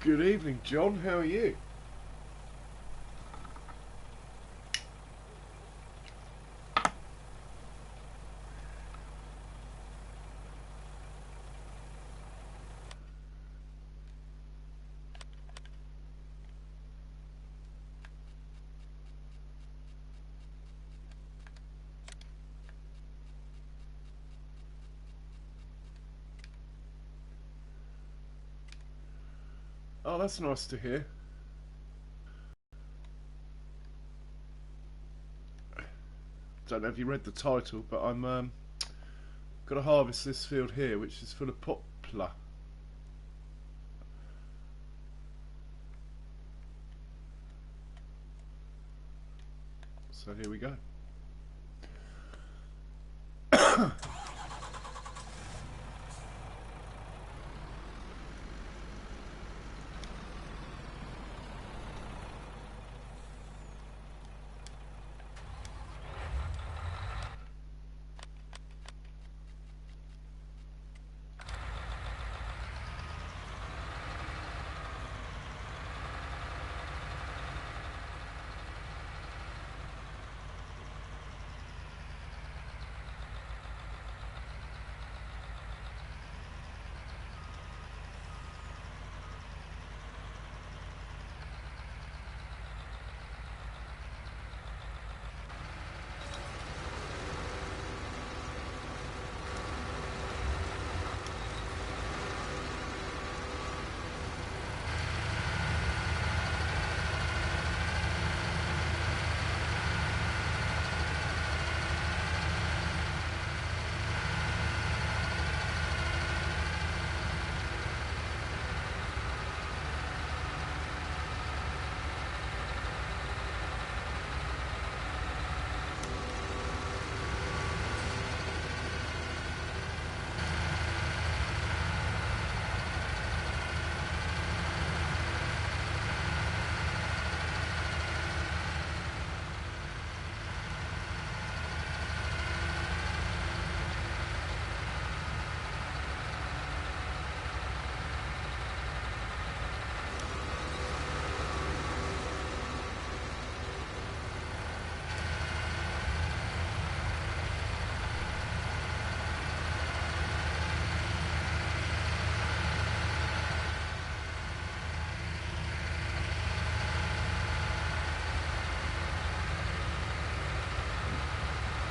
Good evening, John. How are you? Oh, that's nice to hear. Don't know if you read the title, but I'm got to harvest this field here, which is full of poplar. So here we go.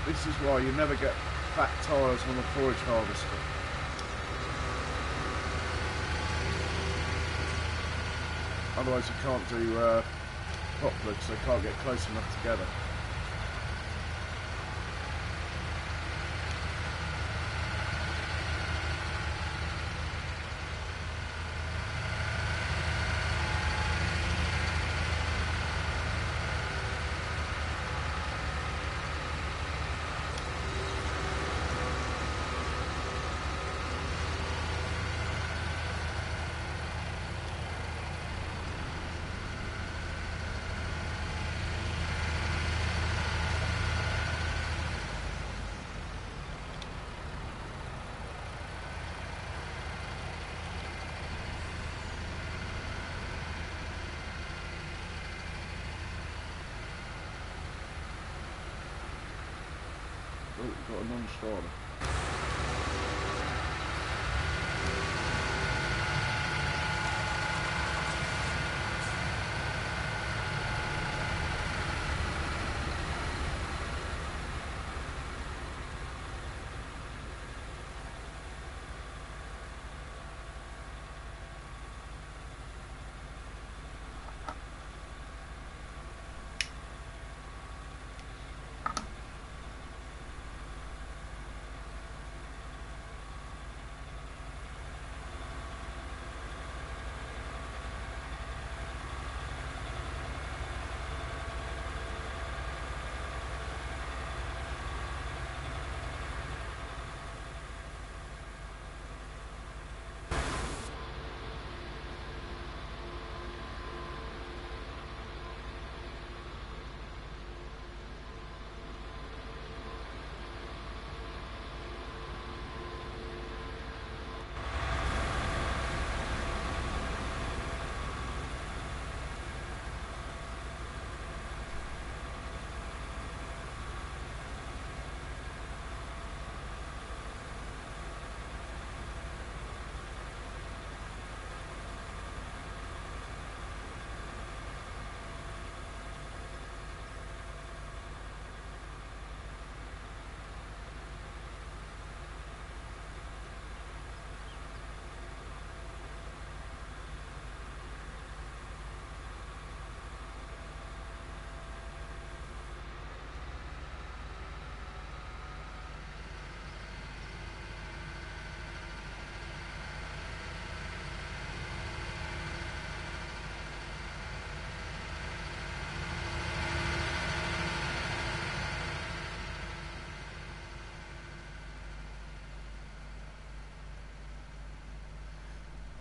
This is why you never get fat tyres on a forage harvester. Otherwise you can't do poplar because they can't get close enough together. Oh, we've got a non-starter.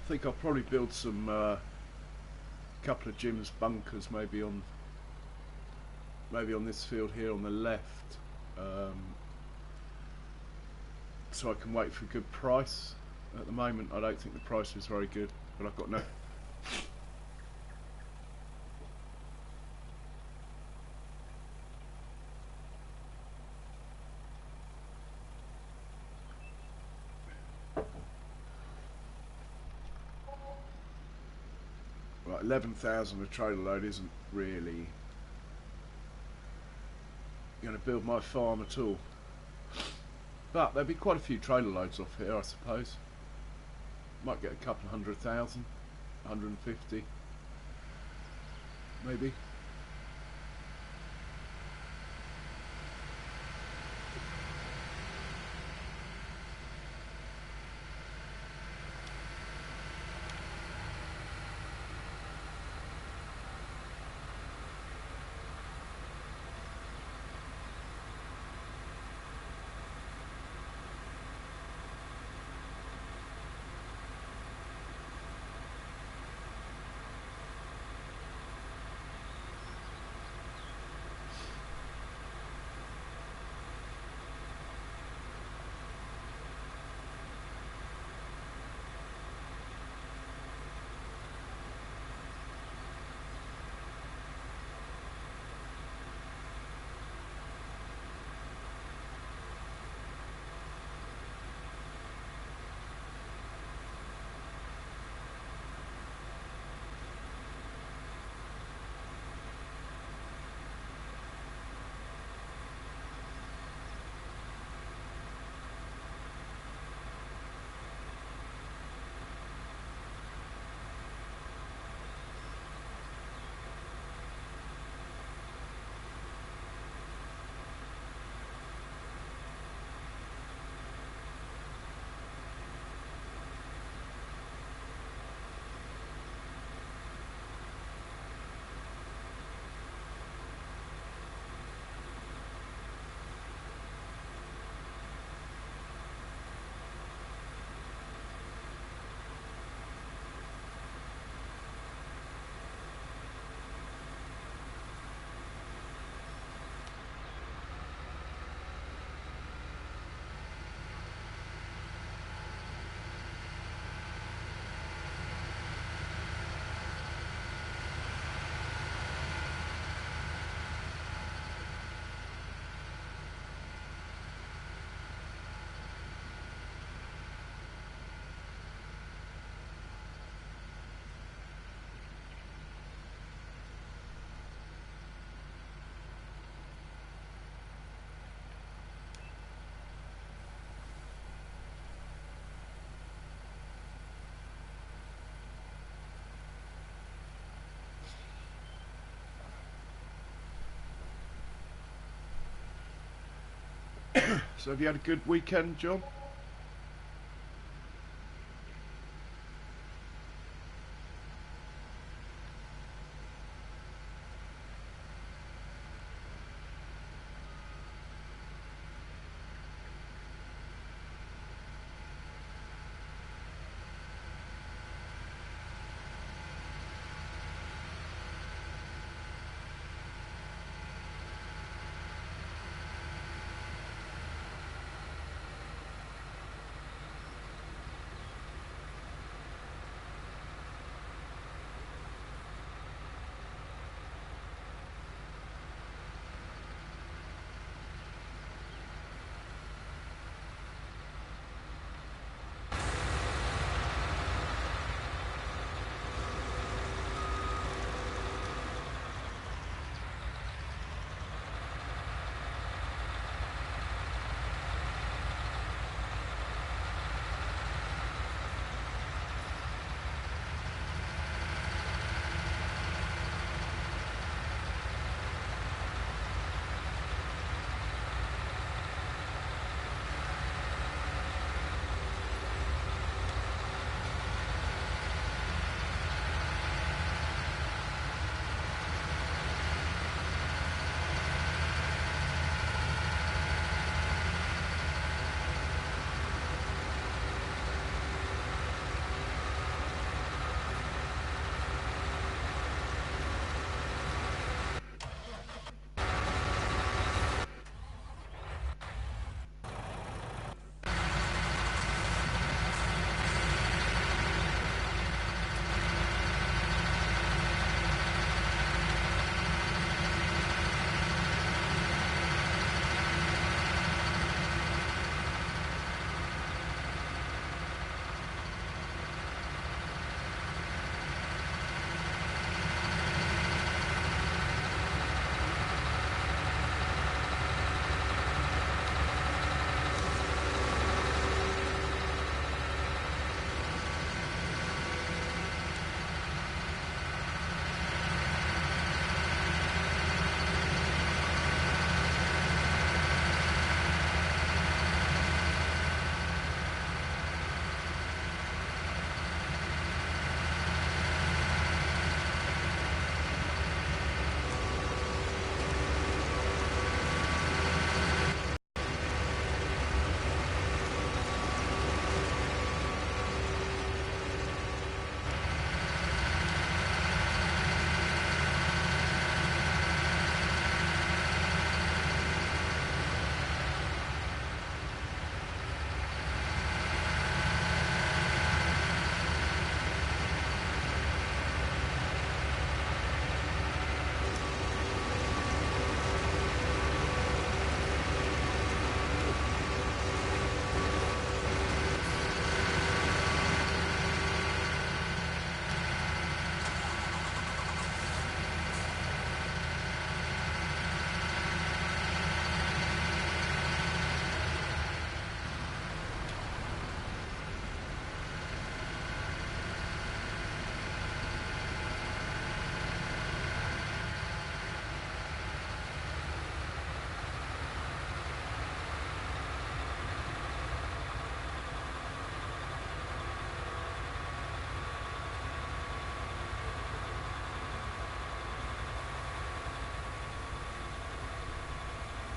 think I'll probably build some couple of Jim's bunkers, maybe on this field here on the left, so I can wait for a good price. At the moment I don't think the price is very good, but I've got no... Right, 11,000 a trailer load isn't really going to build my farm at all. But there'll be quite a few trailer loads off here, I suppose. Might get a couple 100,000, 150, maybe. So have you had a good weekend, John?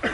So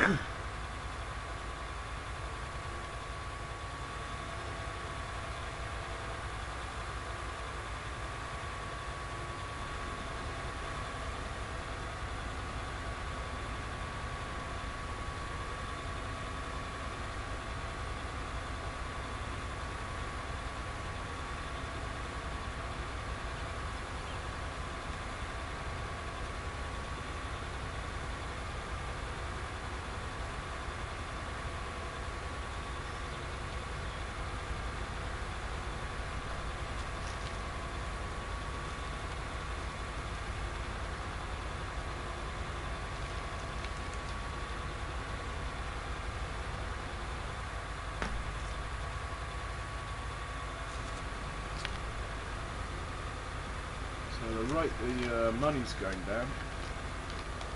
the rate the money's going down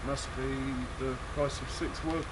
must be the price of 6 workers.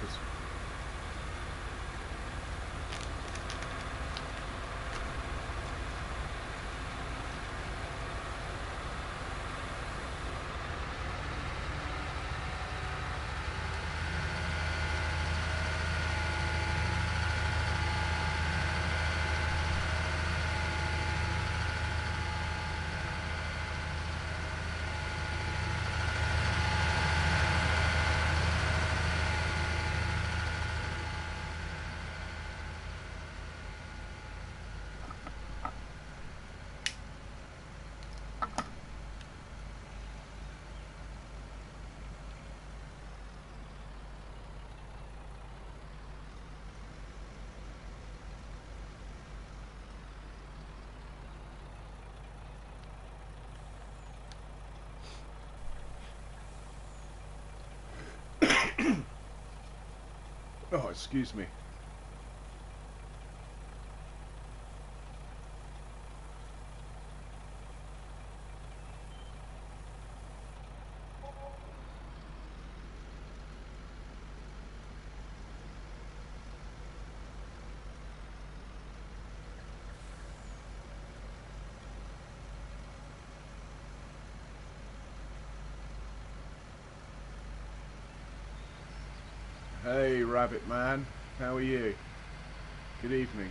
Oh, excuse me. Hey, Rabbit Man, how are you? Good evening.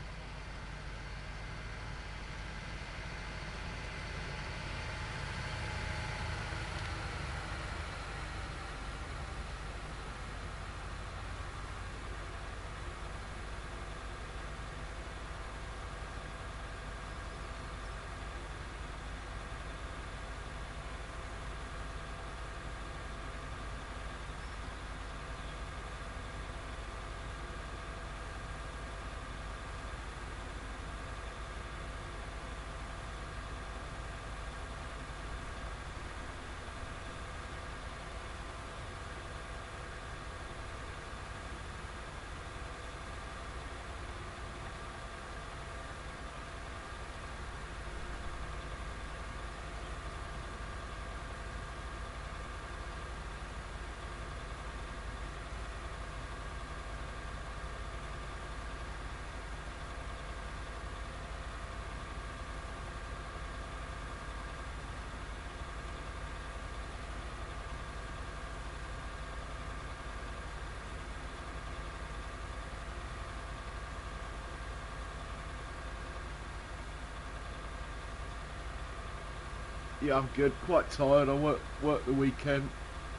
Yeah, I'm good. Quite tired. I worked the weekend,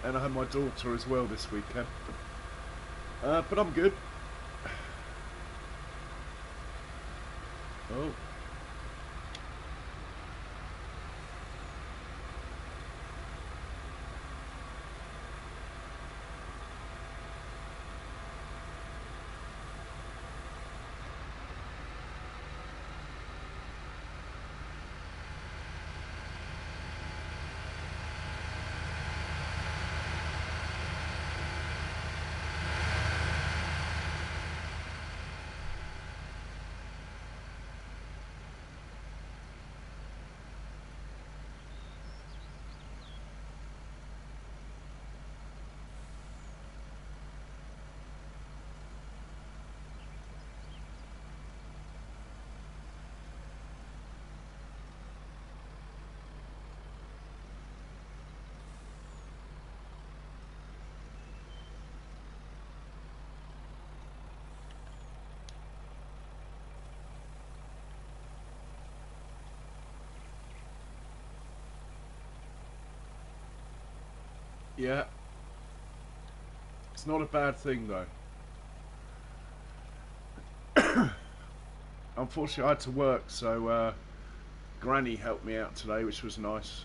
and I had my daughter as well this weekend. But I'm good. Oh. Yeah, it's not a bad thing though. Unfortunately, I had to work, so Granny helped me out today, which was nice.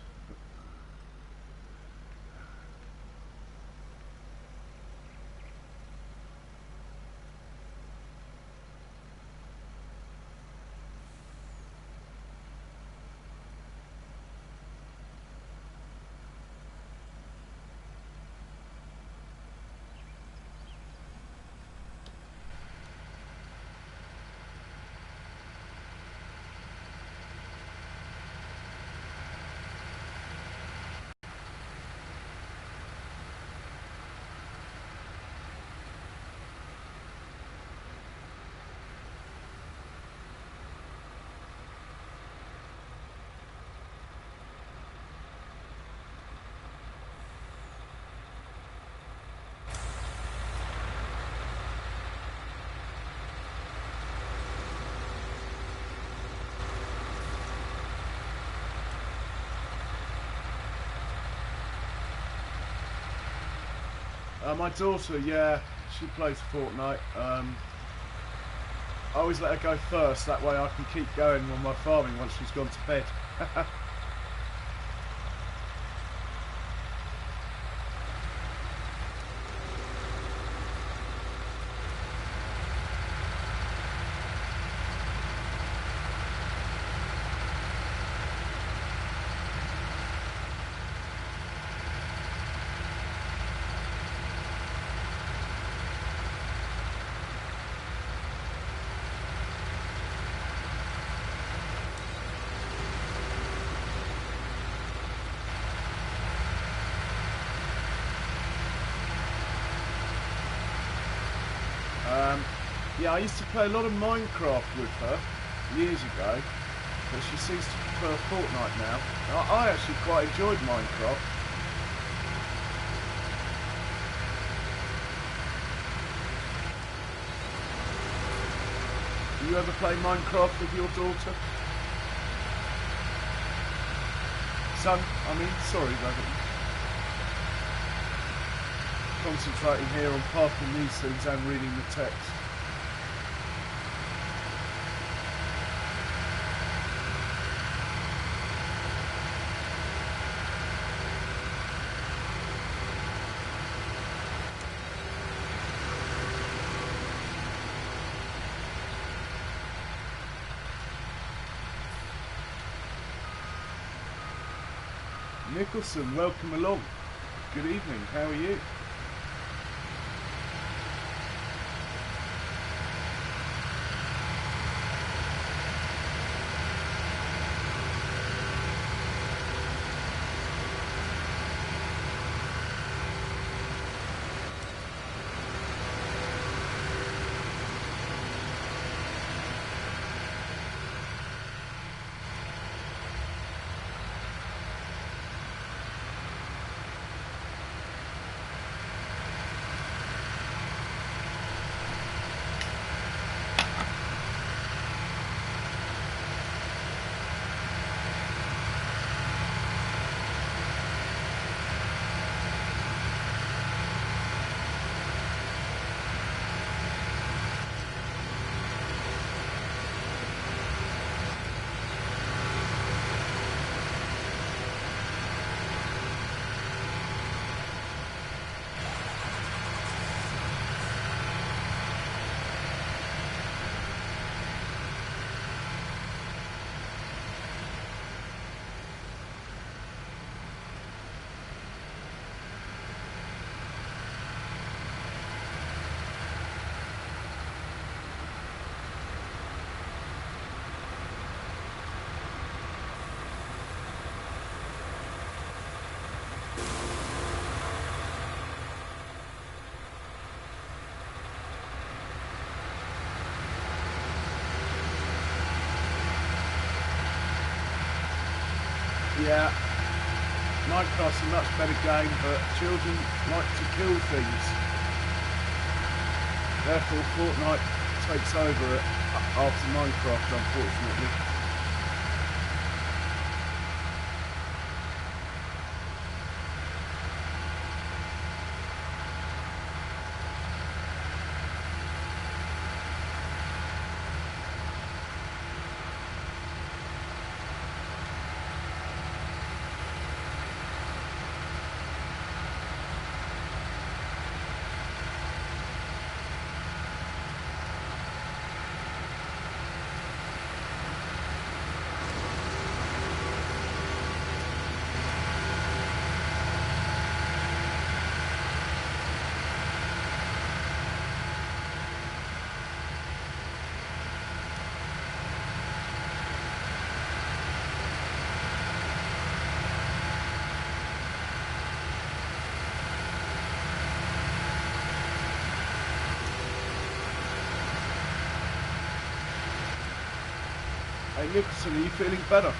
My daughter, yeah, she plays Fortnite. I always let her go first, that way I can keep going on my farming once she's gone to bed. Yeah, I used to play a lot of Minecraft with her years ago, but she seems to prefer Fortnite now. I actually quite enjoyed Minecraft. Do you ever play Minecraft with your daughter? Son, I mean, sorry, brother. Concentrating here on parking these things and reading the text. Nicholson, welcome along. Good evening, how are you? Yeah, Minecraft's a much better game, but children like to kill things. Therefore, Fortnite takes over after Minecraft, unfortunately. Hey Nicholson, are you feeling better?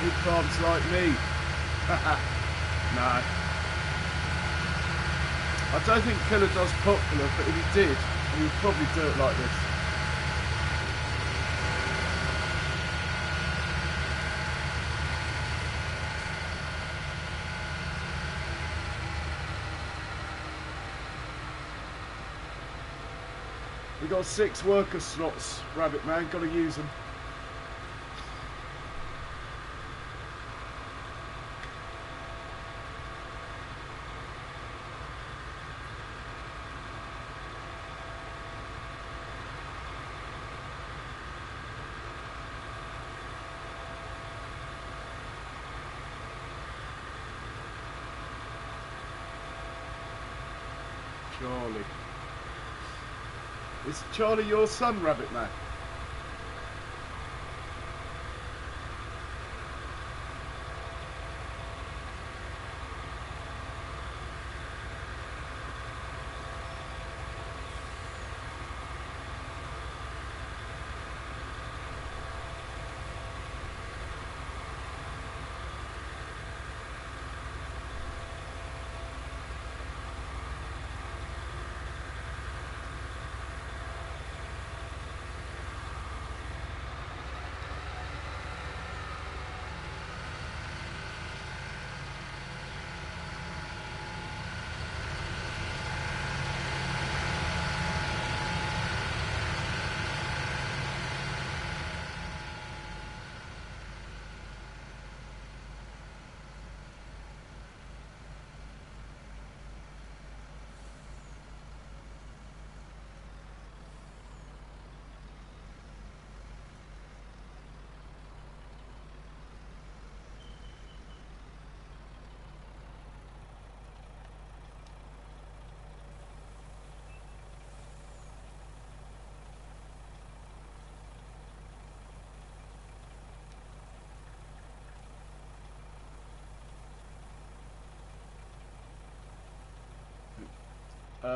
Big farms like me. No. I don't think Killer does Popular, but if he did, he would probably do it like this. We got 6 worker slots, Rabbit Man, gotta use them. Charlie. Is Charlie your son, Rabbit Man?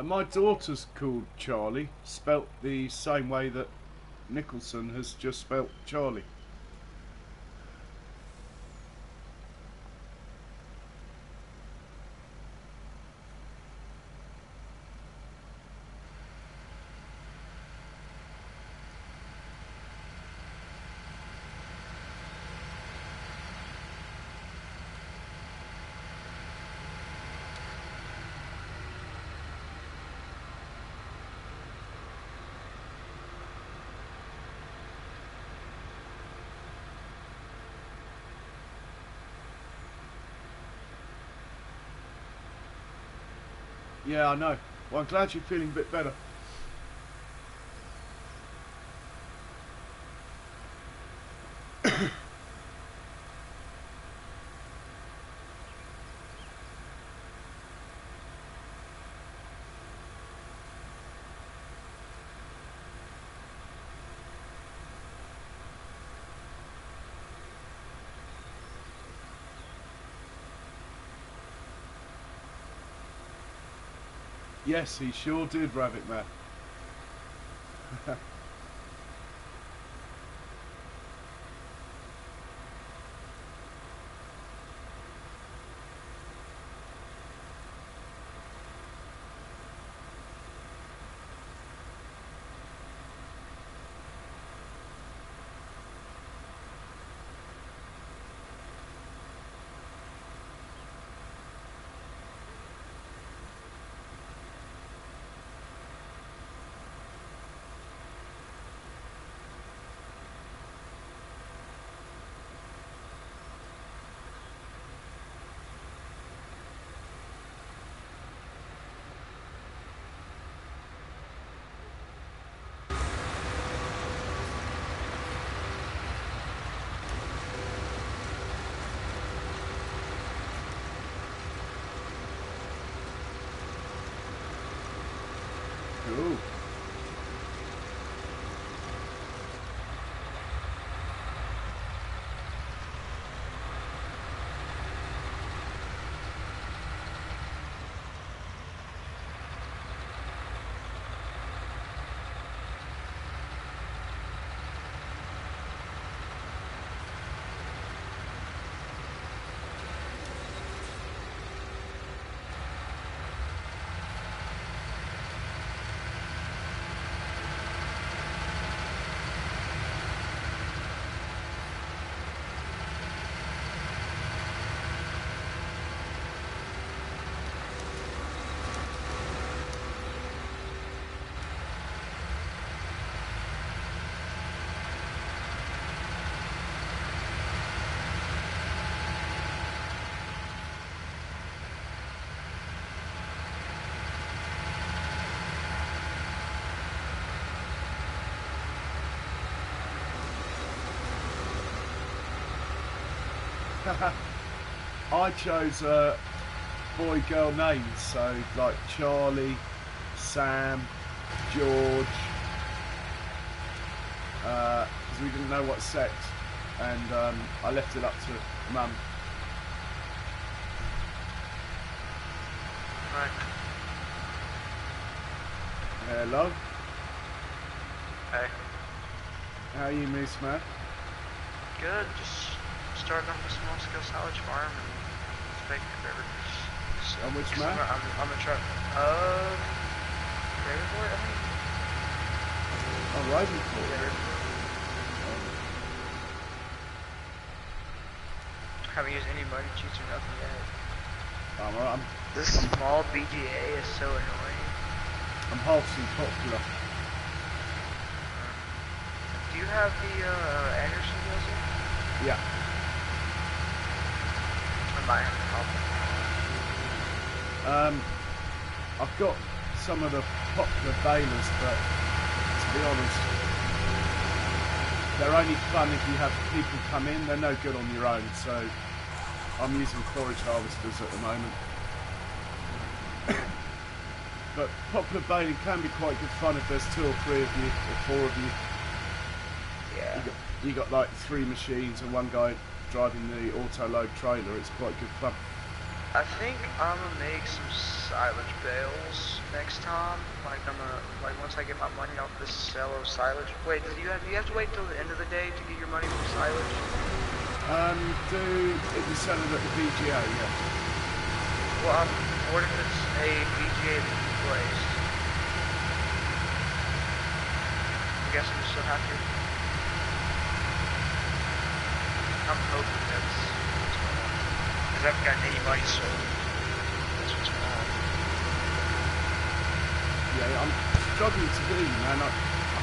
My daughter's called Charlie, spelt the same way that Nicholson has just spelt Charlie. Yeah, I know. Well, I'm glad you're feeling a bit better. Yes, he sure did, Rabbit Man. Cool. I chose boy-girl names, so like Charlie, Sam, George, because we didn't know what sex, and I left it up to Mum. Right. Hello. Hey. How are you, Moose Man? Good. Just starting up a small scale silage farm and it's making it river. So, On which map? I'm gonna try. Ravenport, I think. Oh, Ravenport. Yeah, Ravenport. Haven't used any money cheats or nothing yet. This small BGA is so annoying. I'm halfly popular. Do you have the Anderson desert? Yeah. I might have to help. I've got some of the popular balers, but to be honest, they're only fun if you have people come in. They're no good on your own, so I'm using forage harvesters at the moment. But popular baling can be quite good fun if there's 2 or 3 of you, or 4 of you. Yeah. You got like 3 machines and 1 guy driving the auto-load trailer. It's quite good fun. I think I'm gonna make some silage bales next time. Like once I get my money off this sale of silage. Wait, do you have to wait till the end of the day to get your money from silage? If you sell it at the VGA, yeah. Well, what if it's a VGA that you placed? I guess I'm still have to. I'm hoping that's what's going on. Because I haven't gotten any money, so that's what's going on. Yeah, I'm struggling to do, man. I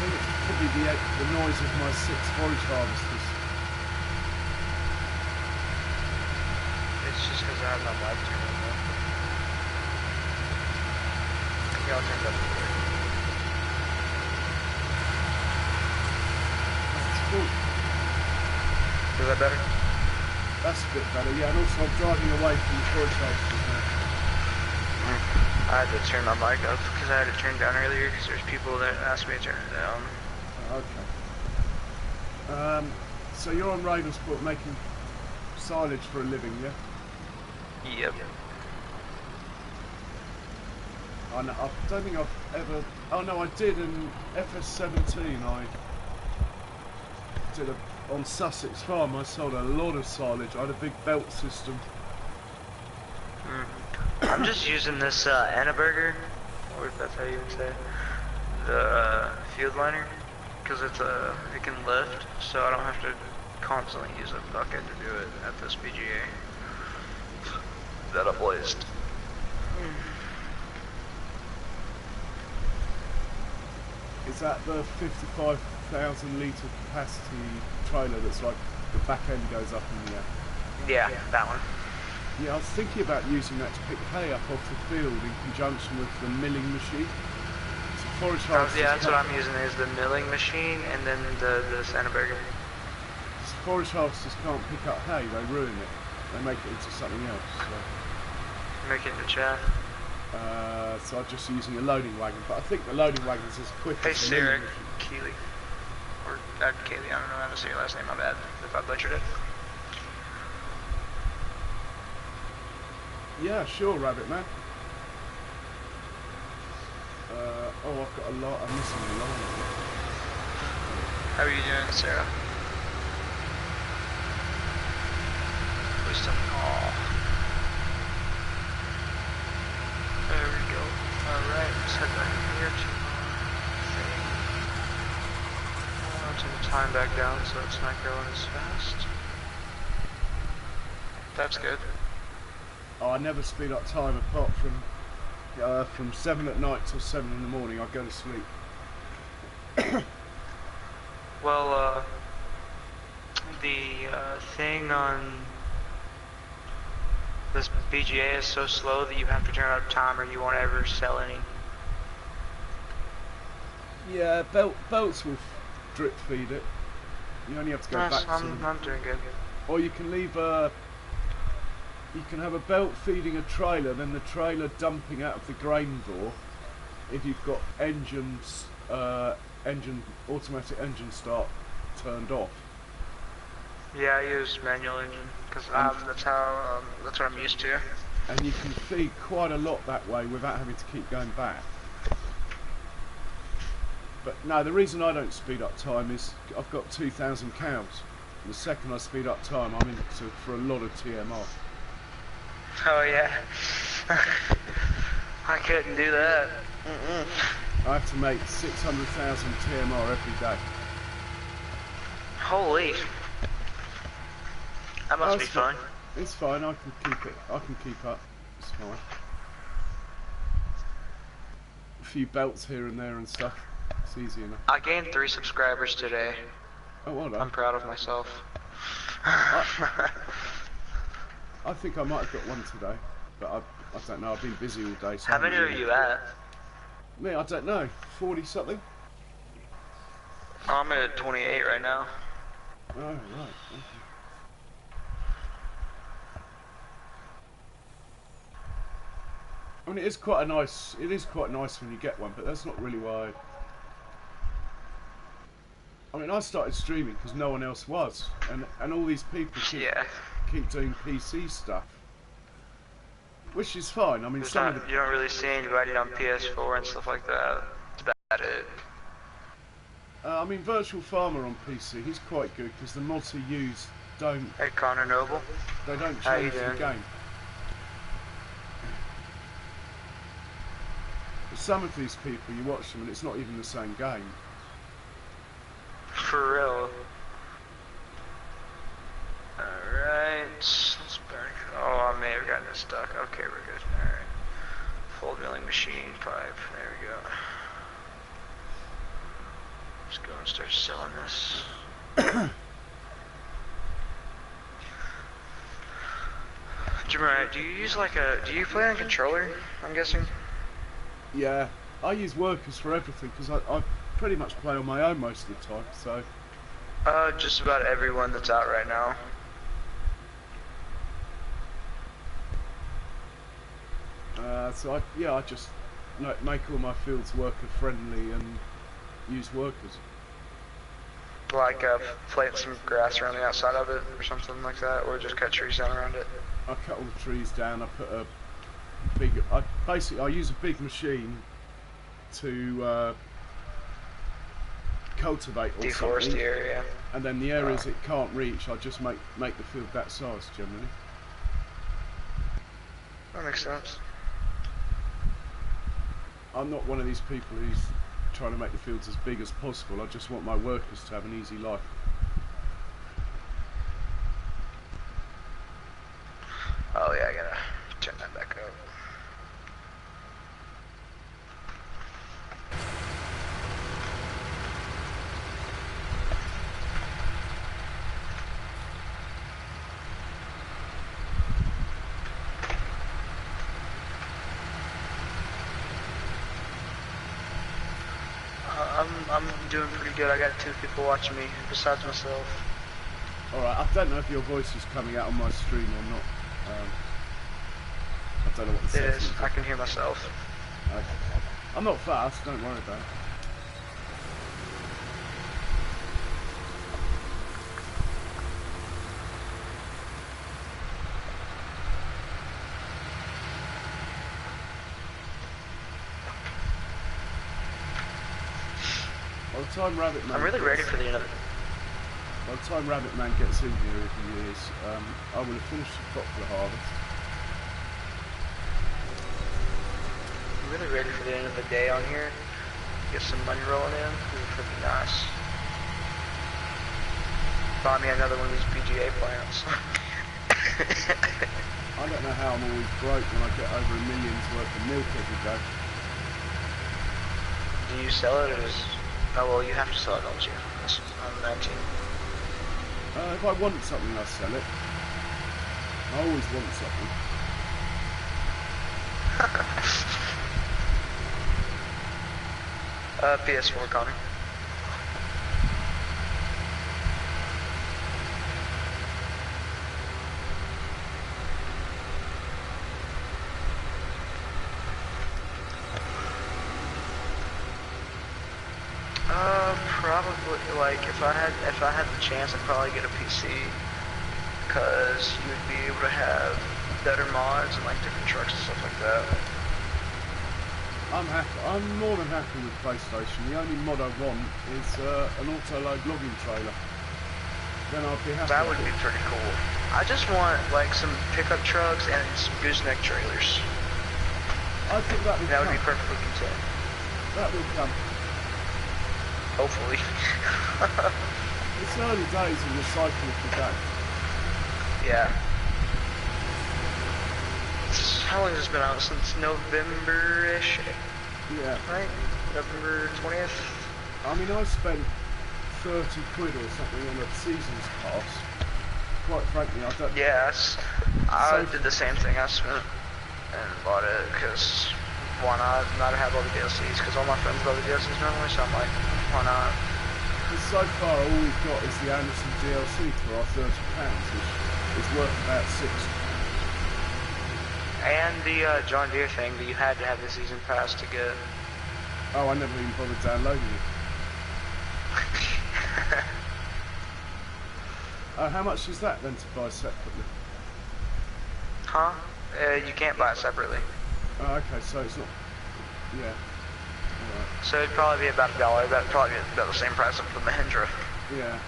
think it's probably the noise of my 6 forage harvesters. It's just because I have my light turned on though. Yeah, I'll turn it up a bit. That's cool. Is that better? That's a bit better, yeah. And also I'm driving away from the forage harvesters now. I had to turn my mic up because I had it turned down earlier because there's people that asked me to turn it down. Okay. So you're on Ravensport making silage for a living, yeah? Yep. I don't think I've ever... Oh no, I did in FS17. I did on Sussex Farm. I sold a lot of silage. I had a big belt system. I'm just using this Annaberger, or if that's how you would say, the field liner, because it can lift, so I don't have to constantly use a bucket to do it at this BGA that I placed. Is that the 55,000 litre capacity trailer that's like the back end goes up in the air? Yeah, that one. Yeah, I was thinking about using that to pick hay up off the field in conjunction with the milling machine. So forage harvesters Yeah, that's what I'm using is the milling machine and then the Annaberger. Forage harvesters can't pick up hay, they ruin it. They make it into something else. So. Make it into chaff. So I'm just using a loading wagon, but I think the loading wagon's as quick Hey, as the Sarah milling machine. Keeley. Or Kaylee, I don't know how to say your last name, my bad if I butchered it. Yeah, sure, Rabbit Man. Oh, I've got a lot. I'm missing a line. How are you doing, Sarah? Please tell me. Aw. There we go. Alright, let's head back here to thing. Turn the time back down so it's not going as fast. That's good. Oh, I never speed up time apart from 7 at night till 7 in the morning. I go to sleep. Well, the thing on this BGA is so slow that you have to turn up time or you won't ever sell any. Yeah, belts will drip feed it. You only have to go back to them. I'm doing good. Or you can leave you can have a belt feeding a trailer, then the trailer dumping out of the grain door if you've got automatic engine start turned off. Yeah, I use manual engine because that's what I'm used to. And you can feed quite a lot that way without having to keep going back. But no, the reason I don't speed up time is I've got 2,000 cows. The second I speed up time, I'm into for a lot of TMR. Oh yeah. I couldn't do that. I have to make 600,000 TMR every day. Holy. That must be fun. It's fine. I can keep it. I can keep up. It's fine. A few belts here and there and stuff. It's easy enough. I gained 3 subscribers today. Oh, well done. I'm proud of myself. I think I might have got one today, but I don't know. I've been busy all day. So How many are you at? Me, I don't know. 40 something. I'm at 28 right now. Oh right. Okay. I mean, it is quite nice when you get one, but that's not really why. I mean, I started streaming because no one else was, and all these people keep doing PC stuff, which is fine. I mean, you don't really see anybody on PS4 and stuff like that. That's about it. I mean, Virtual Farmer on PC, he's quite good because the mods he used don't. Hey, Connor Noble. They don't change the game. But some of these people, you watch them and it's not even the same game. For real. Alright, let's burn. Oh, I may have gotten it stuck. Okay, we're good. Alright. Fold milling machine pipe. There we go. Let's go and start selling this. Jermaine, do you use do you play on controller, I'm guessing? Yeah, I use workers for everything because I pretty much play on my own most of the time, so. Just about everyone that's out right now. I just make all my fields worker friendly and use workers. Like plant some grass around the outside of it or something like that, or just cut trees down around it? I cut all the trees down, I put I use a big machine to cultivate or deforest something. the area. And then the areas it can't reach, I just make the field that size generally. That makes sense. I'm not one of these people who's trying to make the fields as big as possible. I just want my workers to have an easy life. Oh yeah, I gotta turn that back up. I'm doing pretty good. I got 2 people watching me besides myself. Alright, I don't know if your voice is coming out on my stream or not. I don't know what the It settings is. are. I can hear myself. Okay. I'm not fast, don't worry about it. By the time Rabbit Man I'm really ready for the end of it. By the time Rabbit Man gets in here, if he is, I will have finished the Poplar Harvest. I'm really ready for the end of the day on here. Get some money rolling in. This is pretty nice. Buy me another one of these PGA plants. I don't know how I'm always broke when I get over $1 million's worth of milk every day. Do you sell it or is... Oh well, you have to sell it, don't you? I'm 19. If I want something, I sell it. I always want something. PS4, Connor. Probably, like, if I had the chance, I'd probably get a PC, because you would be able to have better mods and, like, different trucks and stuff like that. I'm more than happy with PlayStation. The only mod I want is an auto-load logging trailer. Then I'd be happy. That would be pretty cool. I just want, like, some pickup trucks and some gooseneck trailers. I think that would be perfectly content. That would come. Hopefully. It's early days in the cycle of the day. Yeah. How long has this been out? Since November-ish? Yeah. Right? November 20th? I mean, I spent 30 quid or something on a season's pass. Quite frankly, I don't... Yes. I did the same thing. I spent and bought it because why not have all the DLCs? Because all my friends buy the DLCs normally, so I'm like, why not? Because so far all we've got is the Anderson DLC for our £30, which is worth about 60. And the John Deere thing that you had to have the season pass to get. Oh, I never even bothered downloading it. How much is that then to buy separately? Huh? You can't buy it separately. Oh, okay, so it's not... Yeah. Alright. So it'd probably be about $1. That'd probably be about the same price of the Mahindra. Yeah.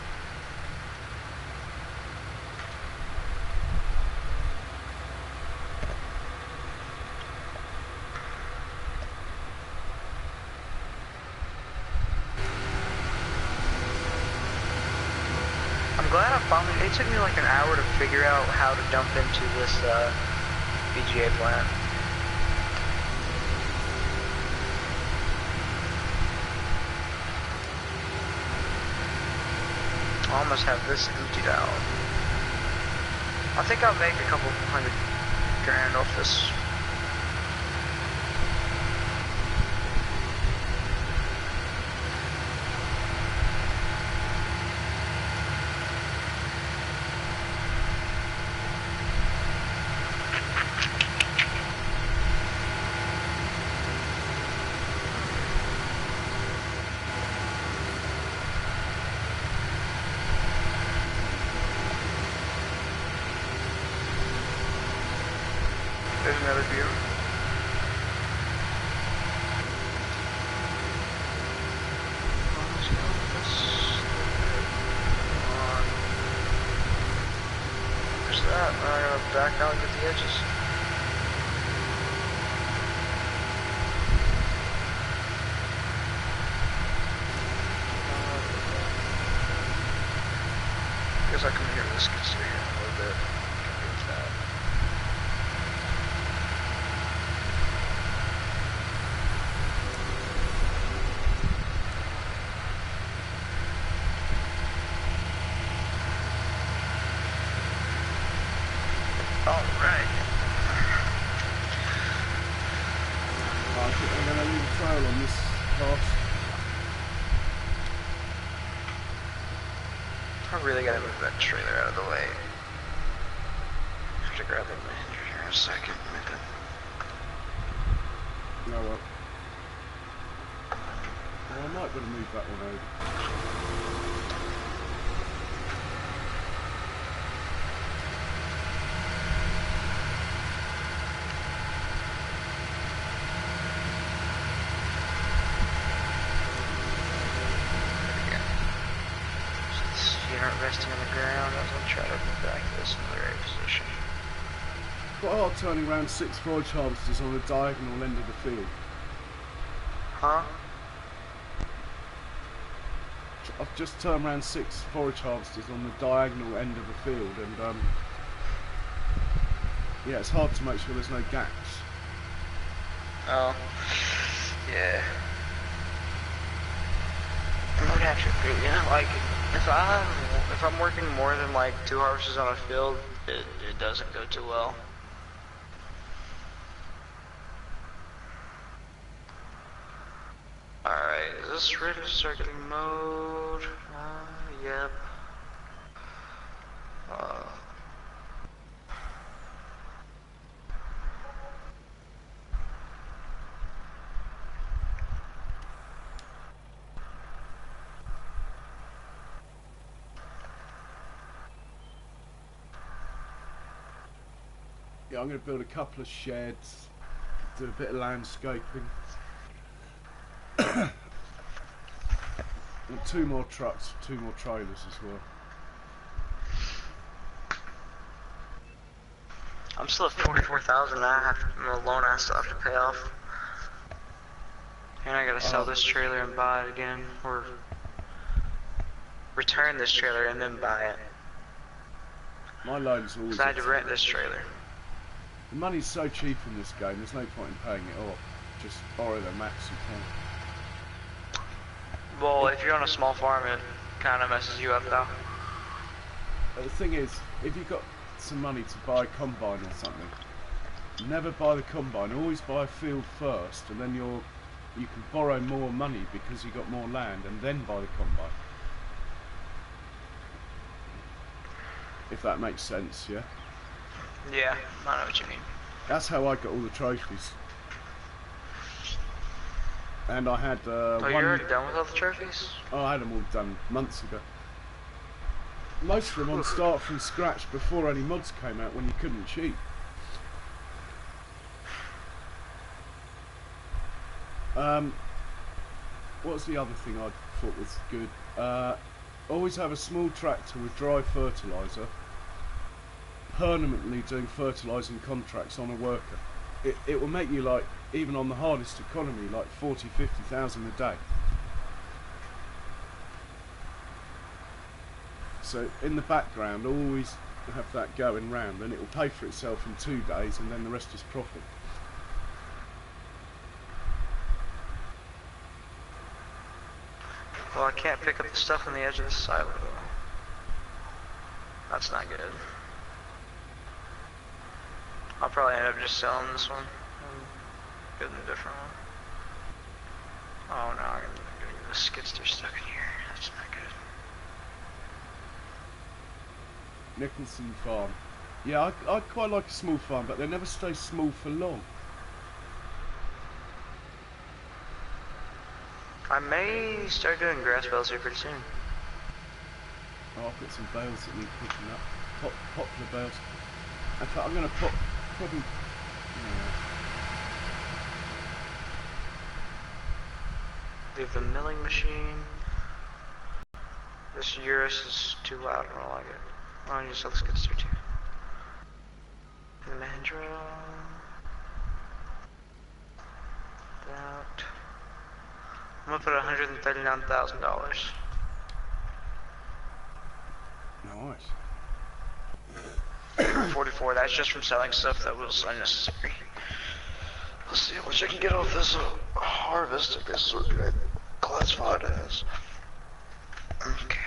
I'm glad I finally... It took me like an hour to figure out how to dump into this PGA plant. I almost have this emptied out. I think I'll make a couple $100,000 off this. There's another view. There's that. Now I gotta back out and get the edges. Guess I can hear this gets through here a little bit. Get that. Alright. I think I'm going to leave a trail on this pass. I really gotta move that trailer out of the way. I have to grab the Mahindra here in a second. No, well, I might better move that one over. Resting on the ground as I try to move back this in the right position. Quite hard turning around 6 forage harvesters on the diagonal end of the field. Huh? I've just turned around 6 forage harvesters on the diagonal end of the field, and yeah, it's hard to make sure there's no gaps. Oh, yeah. I would have to, yeah, like if I'm working more than like 2 harvesters on a field, it doesn't go too well. Alright, is this ready to start getting mowed? Yep. Yeah, I'm going to build a couple of sheds, do a bit of landscaping. And 2 more trucks, 2 more trailers as well. I'm still at 44,000 and I have a loan I still have to pay off. And I gotta sell this trailer and buy it again, or return this trailer and then buy it. My loan's always... Cause I had to rent this trailer. The money's so cheap in this game, there's no point in paying it off. Just borrow the max you can. Well, if you're on a small farm, it kind of messes you up though. But the thing is, if you've got some money to buy a combine or something, never buy the combine, always buy a field first, and then you can borrow more money because you've got more land, and then buy the combine. If that makes sense, yeah? Yeah, I know what you mean. That's how I got all the trophies. And I had oh, one... you're already done with all the trophies? Oh, I had them all done months ago. Most of them on start from scratch before any mods came out when you couldn't cheat. What was the other thing I thought was good? Always have a small tractor with dry fertiliser, permanently doing fertilising contracts on a worker. It will make you, like, even on the hardest economy, like 40,000–50,000 a day. So in the background, always have that going round, and it will pay for itself in 2 days, and then the rest is profit. Well, I can't pick up the stuff on the edge of the silo though. That's not good. I'll probably end up just selling this one and getting a different one. Oh no, I'm gonna get the skidster stuck in here. That's not good. Nicholson Farm. Yeah, I quite like a small farm, but they never stay small for long. I may start doing grass bales here pretty soon. Oh, I've got some bales that need picking up. Poplar bales. In fact, I'm going to put probably... Leave the milling machine. This Urus is too loud, I don't like it. Oh, I need to sell the skidster too. Mandra. That. I'm gonna put $139,000. Nice. 44, that's just from selling stuff that was unnecessary. Let's see how much I can get off this harvest. I guess is what I classified as. Okay.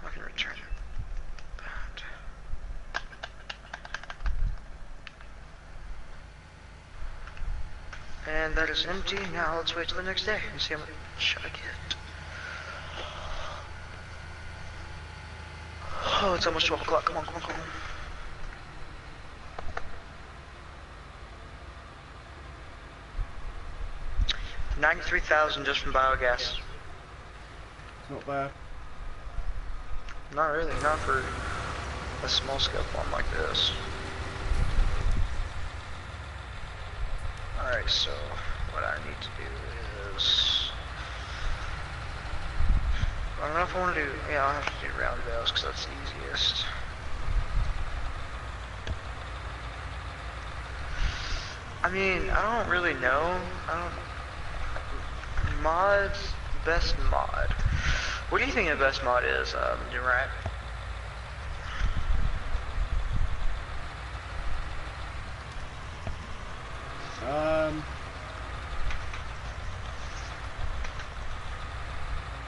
I can return that. And that is empty. Now let's wait till the next day and see how much I get. Oh, it's almost 12 o'clock. Come on, come on, come on. 93,000 just from biogas. It's not bad. Not really, not for a small scale farm like this. Alright, so what I need to do is... I don't know if I want to do... Yeah, I'll have to do roundabouts because that's the easiest. I mean, I don't really know. Mods, best mod. What do you think the best mod is, right?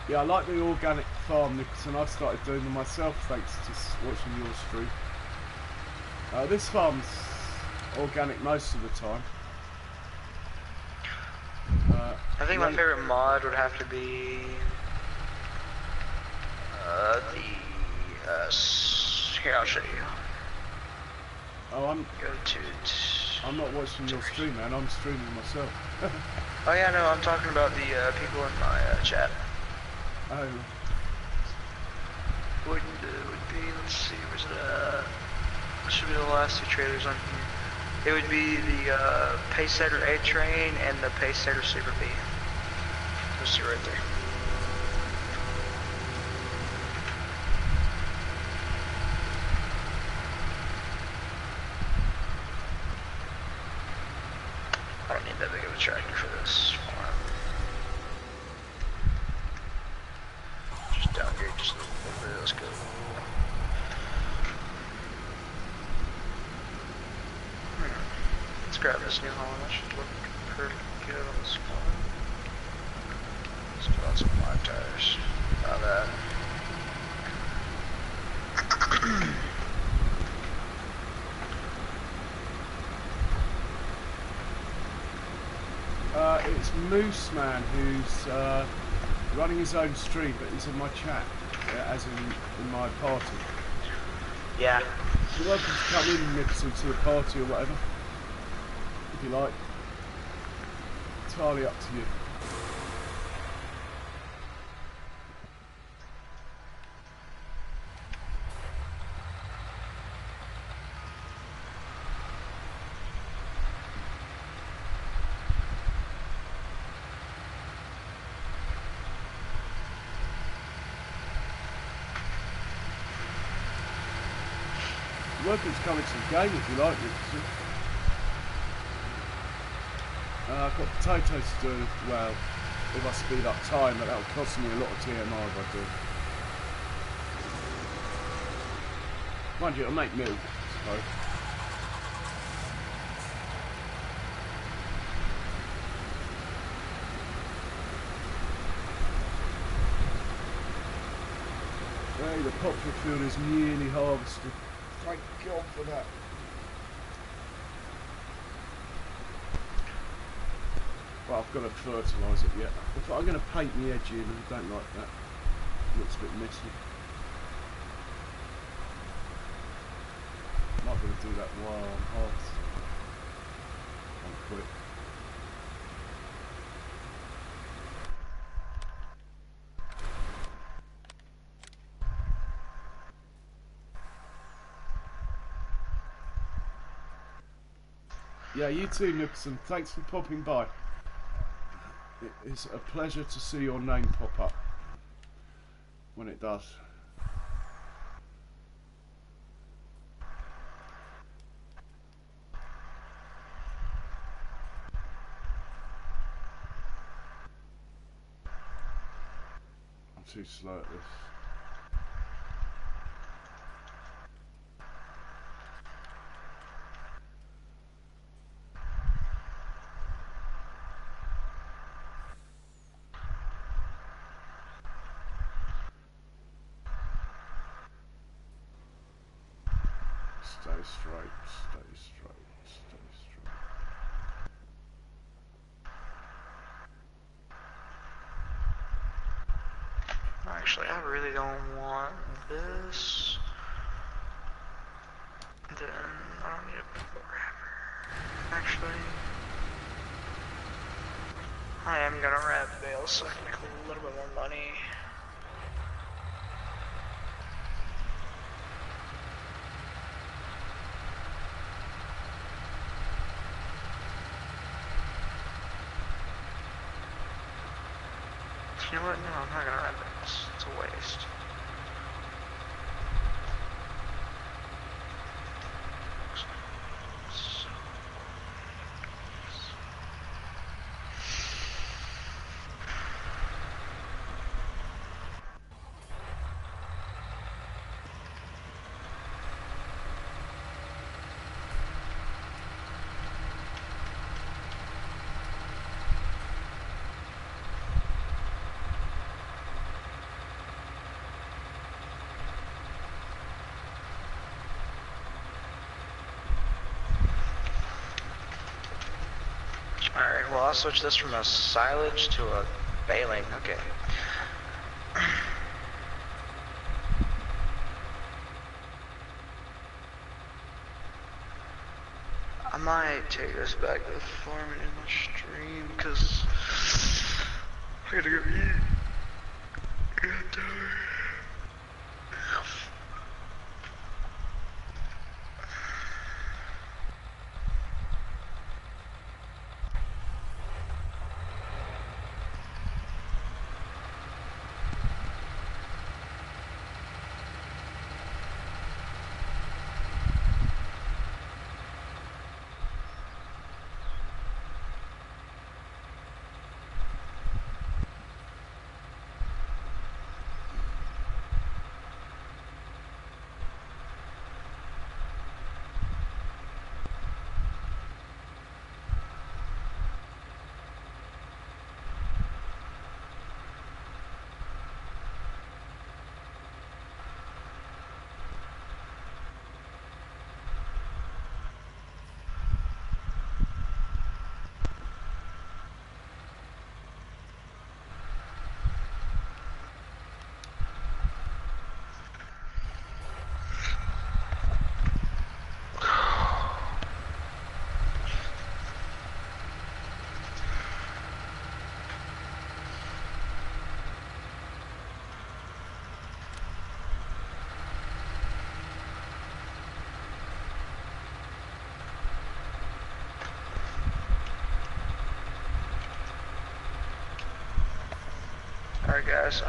Yeah, I like the organic farm, Nicholson. I started doing them myself thanks to watching your stream. This farm's organic most of the time. I think my favorite mod would have to be here, I'll show you. Oh, Go to I'm not watching your stream, man. I'm streaming myself. Oh yeah, no, I'm talking about the people in my chat. Oh. Would be, let's see, where's it What should be the last two trailers on here? It would be the Pacesetter A train and the Pacesetter Super B. Those two right there. I don't need that big of a tractor for this farm. Just downgrade just a little bit. Let's go. Let's grab this New Holland. That should look pretty good on this farm. Let's put on some live tires. Not that. It's Moose Man who's running his own stream, but he's in my chat, as in my party. Yeah. You're welcome to come in, Nicholson, to the party or whatever, if you like. Entirely up to you. You're welcome to come into the game if you like, Nicholson. I've got potatoes to do, well, if I speed up time, but that'll cost me a lot of TMR if I do. Mind you, it'll make milk, I suppose. Hey, the poplar field is nearly harvested. Thank God for that. Well, I've got to fertilise it yet. If I'm going to paint the edge in, I don't like that. Looks a bit messy. Might be able to do that while I'm harvesting. I'll quit. Yeah, you too, Nicholson. Thanks for popping by. It is a pleasure to see your name pop up when it does. I'm too slow at this. Stay straight, stay straight, stay straight. Actually, I really don't want this. then I don't need a wrapper. Actually, I am gonna wrap bales so I can make a little bit more money. You know what? No, I'm not gonna wrap bales. It's a waste. Alright, well I'll switch this from a silage to a baling. Okay. I might take this back to the farm and in my stream because I gotta go eat. I got tired. Alright guys,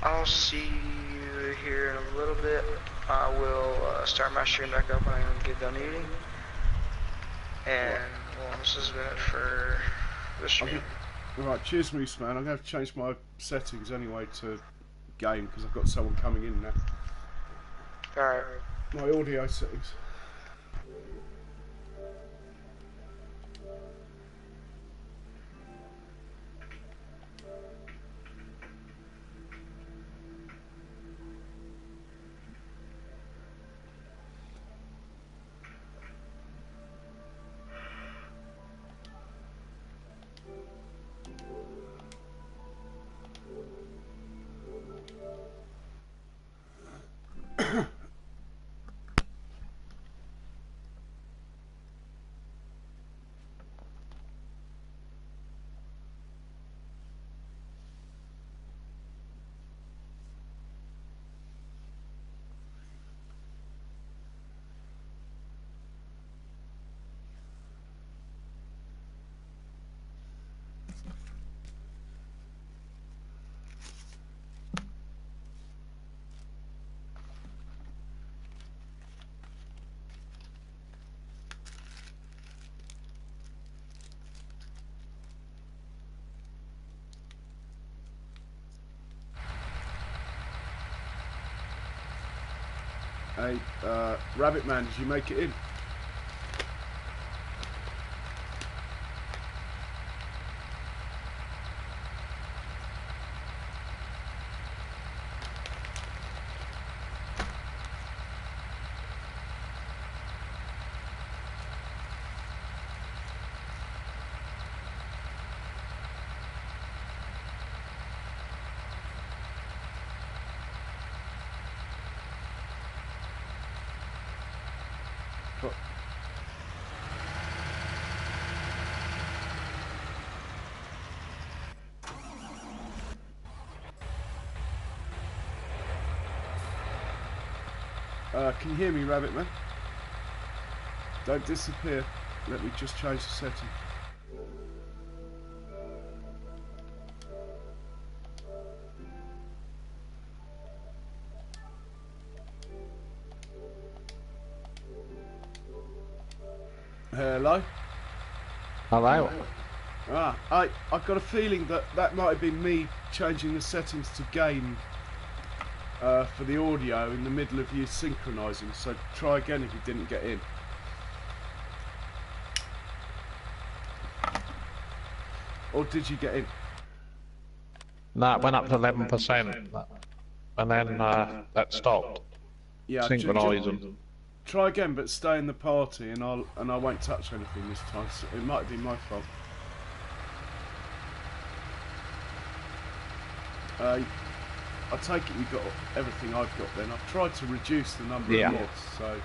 I'll see you here in a little bit. I will start my stream back up when I get done eating. And well, this has been it for the stream. Alright, cheers Moose Man. I'm going to have to change my settings anyway to game because I've got someone coming in now. Alright. My audio settings. Hey, Rabbit Man, did you make it in? But can you hear me, Rabbit Man? Don't disappear. Let me just change the setting. Hello? Hello? I've got a feeling that might have been me changing the settings to game for the audio in the middle of you synchronising, so try again if you didn't get in. Or did you get in? No, it went up to 11%, and then that stopped. Yeah, synchronising. Try again, but stay in the party, and I won't touch anything this time. So it might be my fault. I take it you got everything I've got. Then I've tried to reduce the number of mods, so.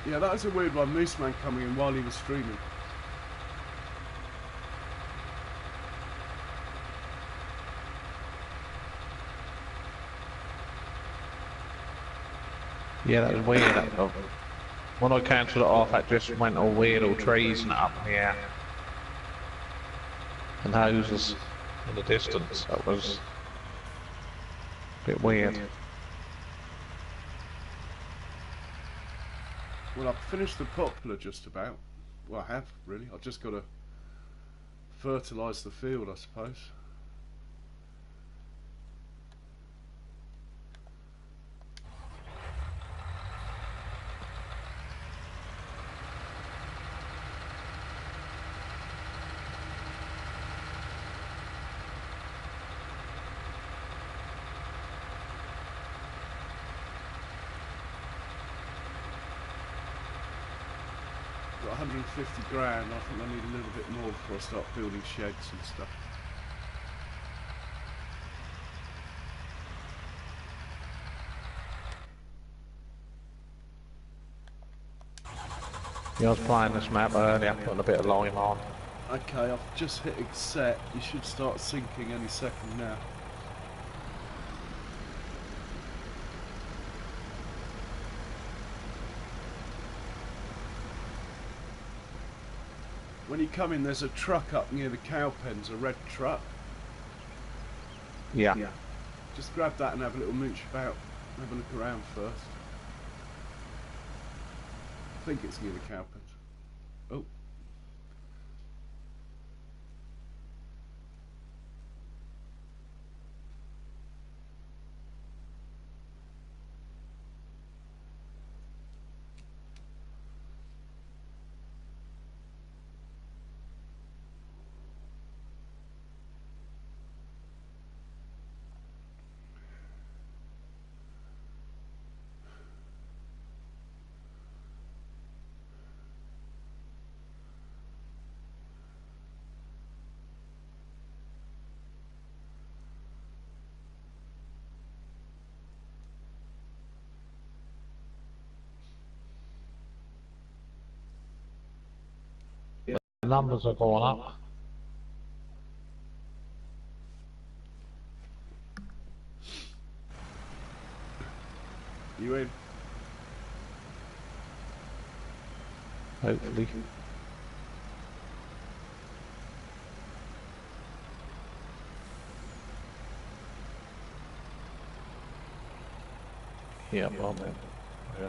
Yeah, that was a weird one. Mooseman coming in while he was streaming. Yeah, that was weird. When I cancelled it off, it just went all weird, all trees and up in the air. And houses in the distance. That was a bit weird. Well, I've finished the poplar just about. Well, I have, really. I've just got to fertilise the field, I suppose. Got 150 grand. I think I need a little bit more before I start building sheds and stuff. Yeah, I was playing this map earlier, putting a bit of lime on. Okay, I've just hit accept. You should start sinking any second now. When you come in, there's a truck up near the cow pens, a red truck. Yeah. Just grab that and have a little mooch about. Have a look around first. I think it's near the cow pens. Oh. The numbers are going up. You in? Hopefully. Yeah, well then. Yeah.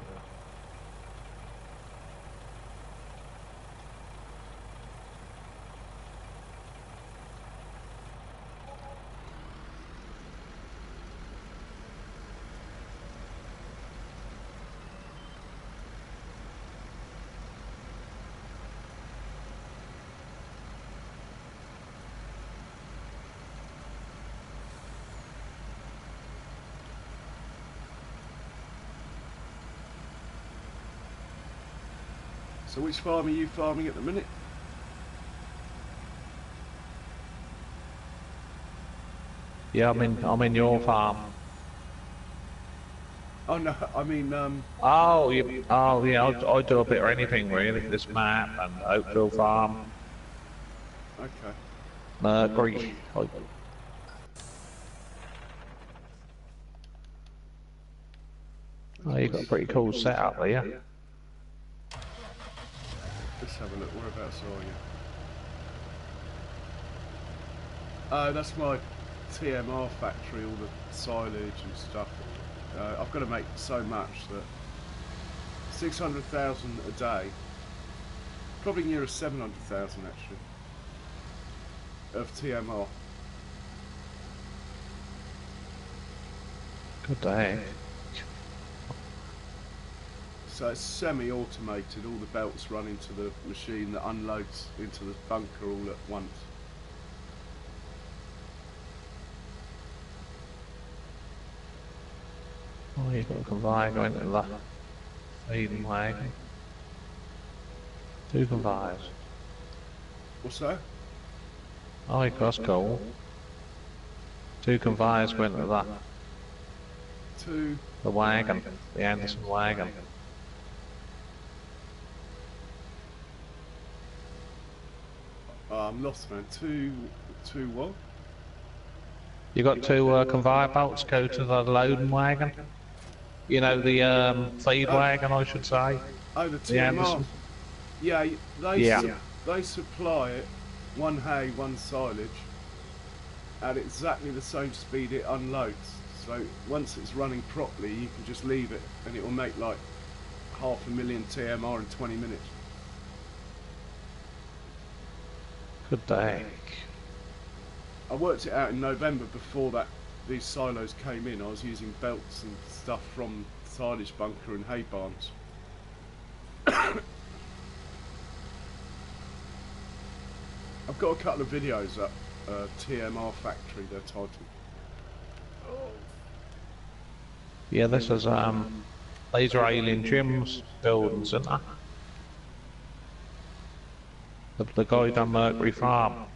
So which farm are you farming at the minute? Yeah, I'm in your farm. Oh no, I mean, Oh, oh yeah, I do a bit of anything really. This map and Oakville Farm, okay. Mercury. Oh, you've got a pretty cool setup there. Let's have a look. Whereabouts are you? Oh, that's my TMR factory, all the silage and stuff. I've got to make so much that 600,000 a day, probably nearer 700,000 actually, of TMR. Good day. So it's semi-automated, all the belts run into the machine that unloads into the bunker all at once. Oh, you've got a conveyor going to the feeding wagon. 2 conveyors. What's that? Oh, that's cool. 2 conveyors going to Two. the wagon, the Anderson wagon. Oh, I'm lost, man. Two what? You got 2 conveyor belts go to the loading wagon. You know, the feed wagon, I should say. Oh, the The TMR. Anderson. Yeah, Yeah. they supply it, one hay, one silage, at exactly the same speed it unloads. So once it's running properly, you can just leave it and it will make like 500,000 TMR in 20 minutes. Good day. I worked it out in November before that these silos came in. I was using belts and stuff from silage bunker and hay barns. I've got a couple of videos at TMR Factory, they're titled. Yeah, this is these are Alien Jim's buildings, isn't they? The guy done Mercury Farm.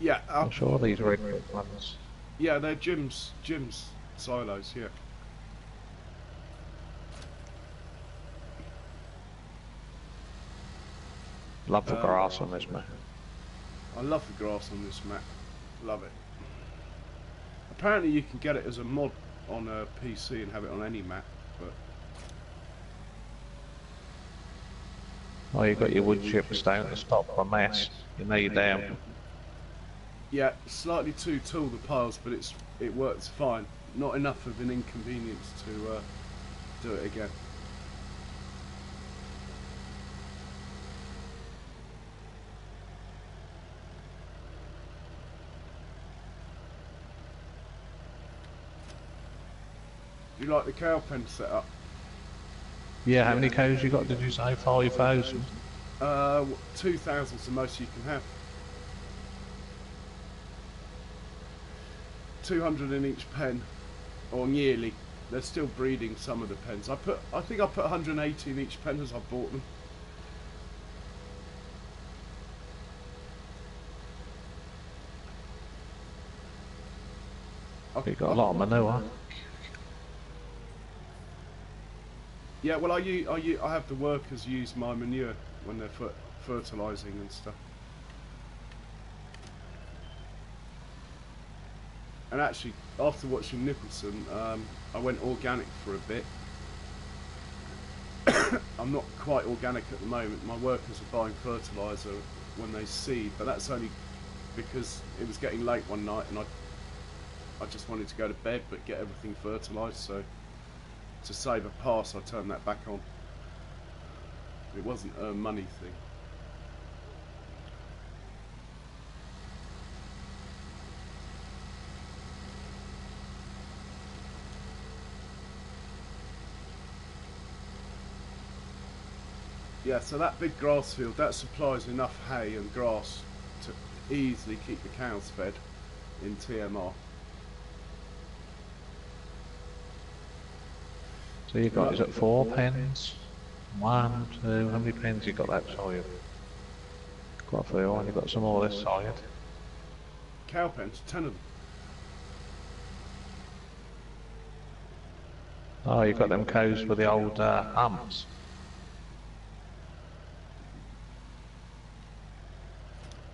Yeah, I'm sure these are red ones. yeah, they're Jim's silos, yeah. Love the grass on this map. I love the grass on this map. Love it. Apparently you can get it as a mod on a PC and have it on any map, but Oh, you've got your wood chips down to stop a mess. You need them. yeah, slightly too tall the piles, but it works fine. Not enough of an inconvenience to do it again. Do you like the cow pen setup? Yeah, how many cows you got? Did you say 5,000? 2,000 is the most you can have. 200 in each pen, or nearly. They're still breeding some of the pens. I think I put 180 in each pen as I bought them. You got a lot of manure. Yeah, well, I have the workers use my manure when they're fertilising and stuff. And actually, after watching Nicholson, I went organic for a bit. I'm not quite organic at the moment. My workers are buying fertiliser when they seed, but that's only because it was getting late one night and I just wanted to go to bed but get everything fertilised, so to save a pass I turned that back on. It wasn't a money thing. Yeah, so that big grass field, that supplies enough hay and grass to easily keep the cows fed in TMR. So you got, is it 4 pens? 1, 2, how many pens you got that side? Quite a few, and you got some more this side. Cow pens, 10 of them. Oh, you've got them cows with the old humps.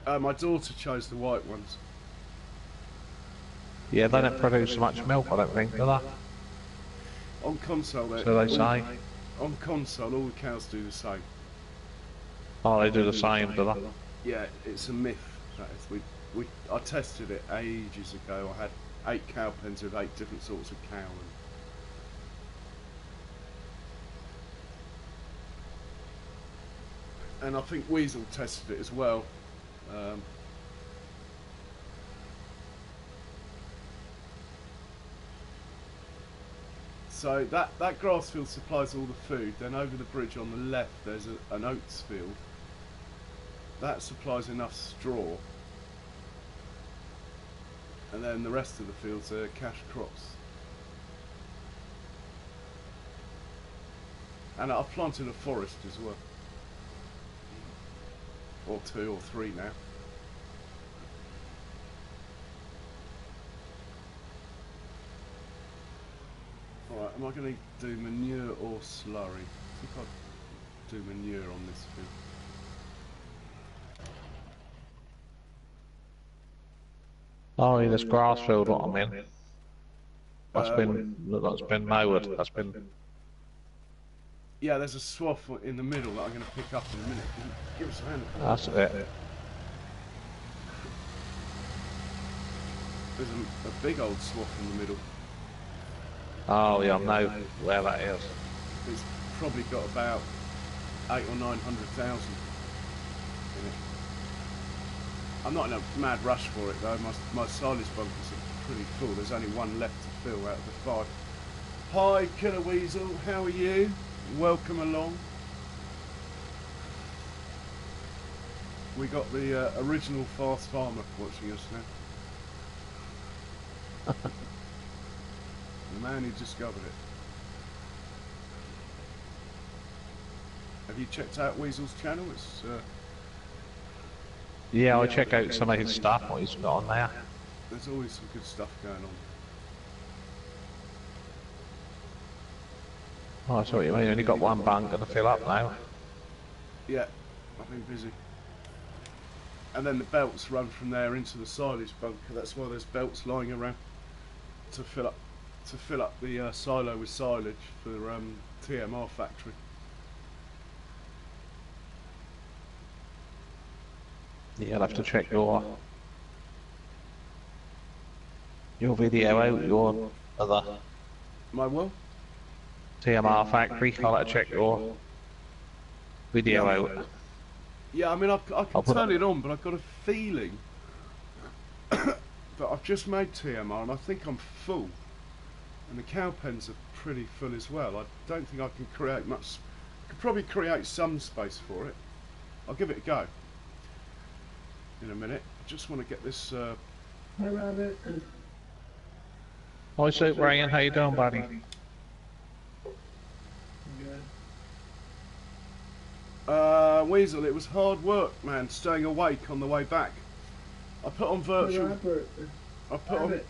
My daughter chose the white ones. Yeah, they don't produce so much milk, I don't think, do they? On console, So they say. on console, all the cows do the same. Oh, they do the same, do they? Yeah, it's a myth. That is, I tested it ages ago. I had 8 cow pens with 8 different sorts of cow. And I think Weasel tested it as well. So that grass field supplies all the food. Then over the bridge on the left there's an oats field. That supplies enough straw. And then the rest of the fields are cash crops. And I've planted a forest as well. Or 2 or 3 now. Alright, am I going to do manure or slurry? I think I'll do manure on this field. Oh, yeah, this grass field what I'm in. That's been mowed. That's been. Yeah, there's a swath in the middle that I'm going to pick up in a minute. Give us a hand. That's it. There's a big old swath in the middle. Oh, yeah, I know where that is. It's probably got about 800,000 or 900,000 in it. I'm not in a mad rush for it though. My silage bunkers are pretty full. There's only one left to fill out of the 5. Hi, Killer Weasel. How are you? Welcome along. We got the original fast farmer watching us now. The man who discovered it. Have you checked out Weasel's channel? It's Yeah, I'll check out some of his stuff, what he's got on there. there's always some good stuff going on. Oh, that's what you mean, only got one bunker to fill up now. Yeah, I've been busy. And then the belts run from there into the silage bunker. That's why there's belts lying around to fill up the silo with silage for TMR factory. Yeah, I'll have to check your video out, your other My what? TMR factory. I'll have to check your video out. Yeah, I mean I can turn it on, but I've got a feeling that I've just made TMR and I think I'm full. And the cow pens are pretty full as well. I don't think I can create much. I could probably create some space for it. I'll give it a go in a minute. I just want to get this. Hi, Rabbit. Hi, Soup Ryan. How you doing, buddy? Good. Weasel, it was hard work, man, staying awake on the way back. I put on virtual. I put on.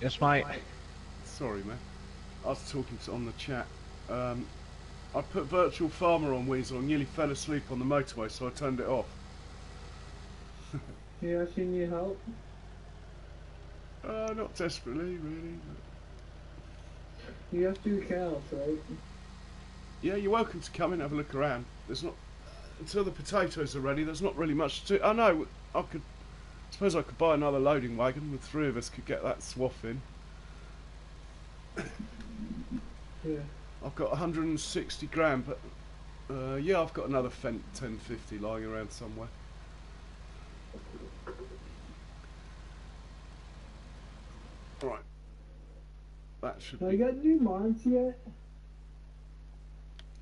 Yes, mate. Sorry, man. I was talking on the chat. I put Virtual Farmer on Weasel and nearly fell asleep on the motorway, so I turned it off. Yeah, can you help? Not desperately, really. You have 2 cows, right? Yeah, you're welcome to come in and have a look around. There's not until the potatoes are ready. There's not really much to. I know. I suppose I could buy another loading wagon. The 3 of us could get that swath in. Yeah. I've got 160 grand, but yeah, I've got another 1050 lying around somewhere. Right, that should Have be. you got new mods yet?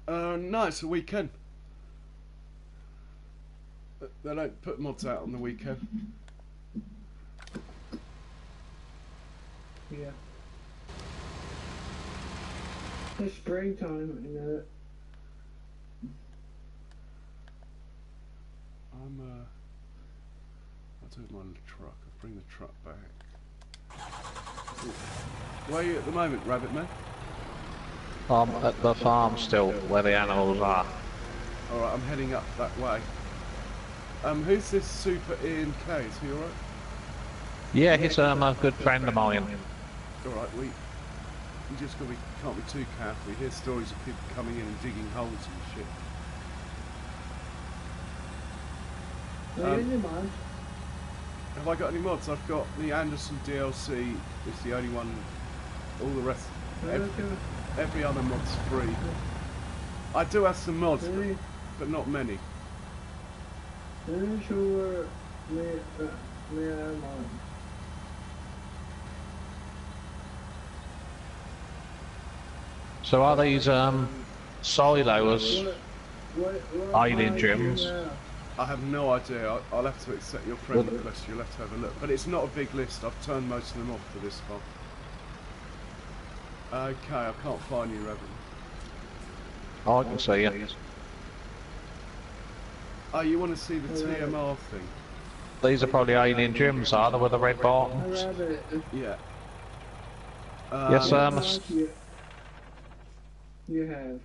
No, it's a weekend. They don't put mods out on the weekend. Yeah. It's springtime, you know. I'll do my truck. I'll bring the truck back. Where are you at the moment, Rabbit Man? I'm at the farm still, where the animals are. Alright, I'm heading up that way. Who's this Super Ian K? Is he alright? Yeah, he's a good friend of mine. Alright, we just can't be too careful. We hear stories of people coming in and digging holes and shit. Have I got any mods? I've got the Anderson DLC, it's the only one, all the rest, every other mod's free. I do have some mods, but not many. So are these silos hiding gyms? I have no idea. I'll have to accept your friend request. You'll have to have a look. But it's not a big list. I've turned most of them off for this far. Okay, I can't find you, Raven. Oh, I can see you. Oh, you want to see the TMR thing? These are probably alien gyms, are they, with the red buttons? Yeah. Yes, You have.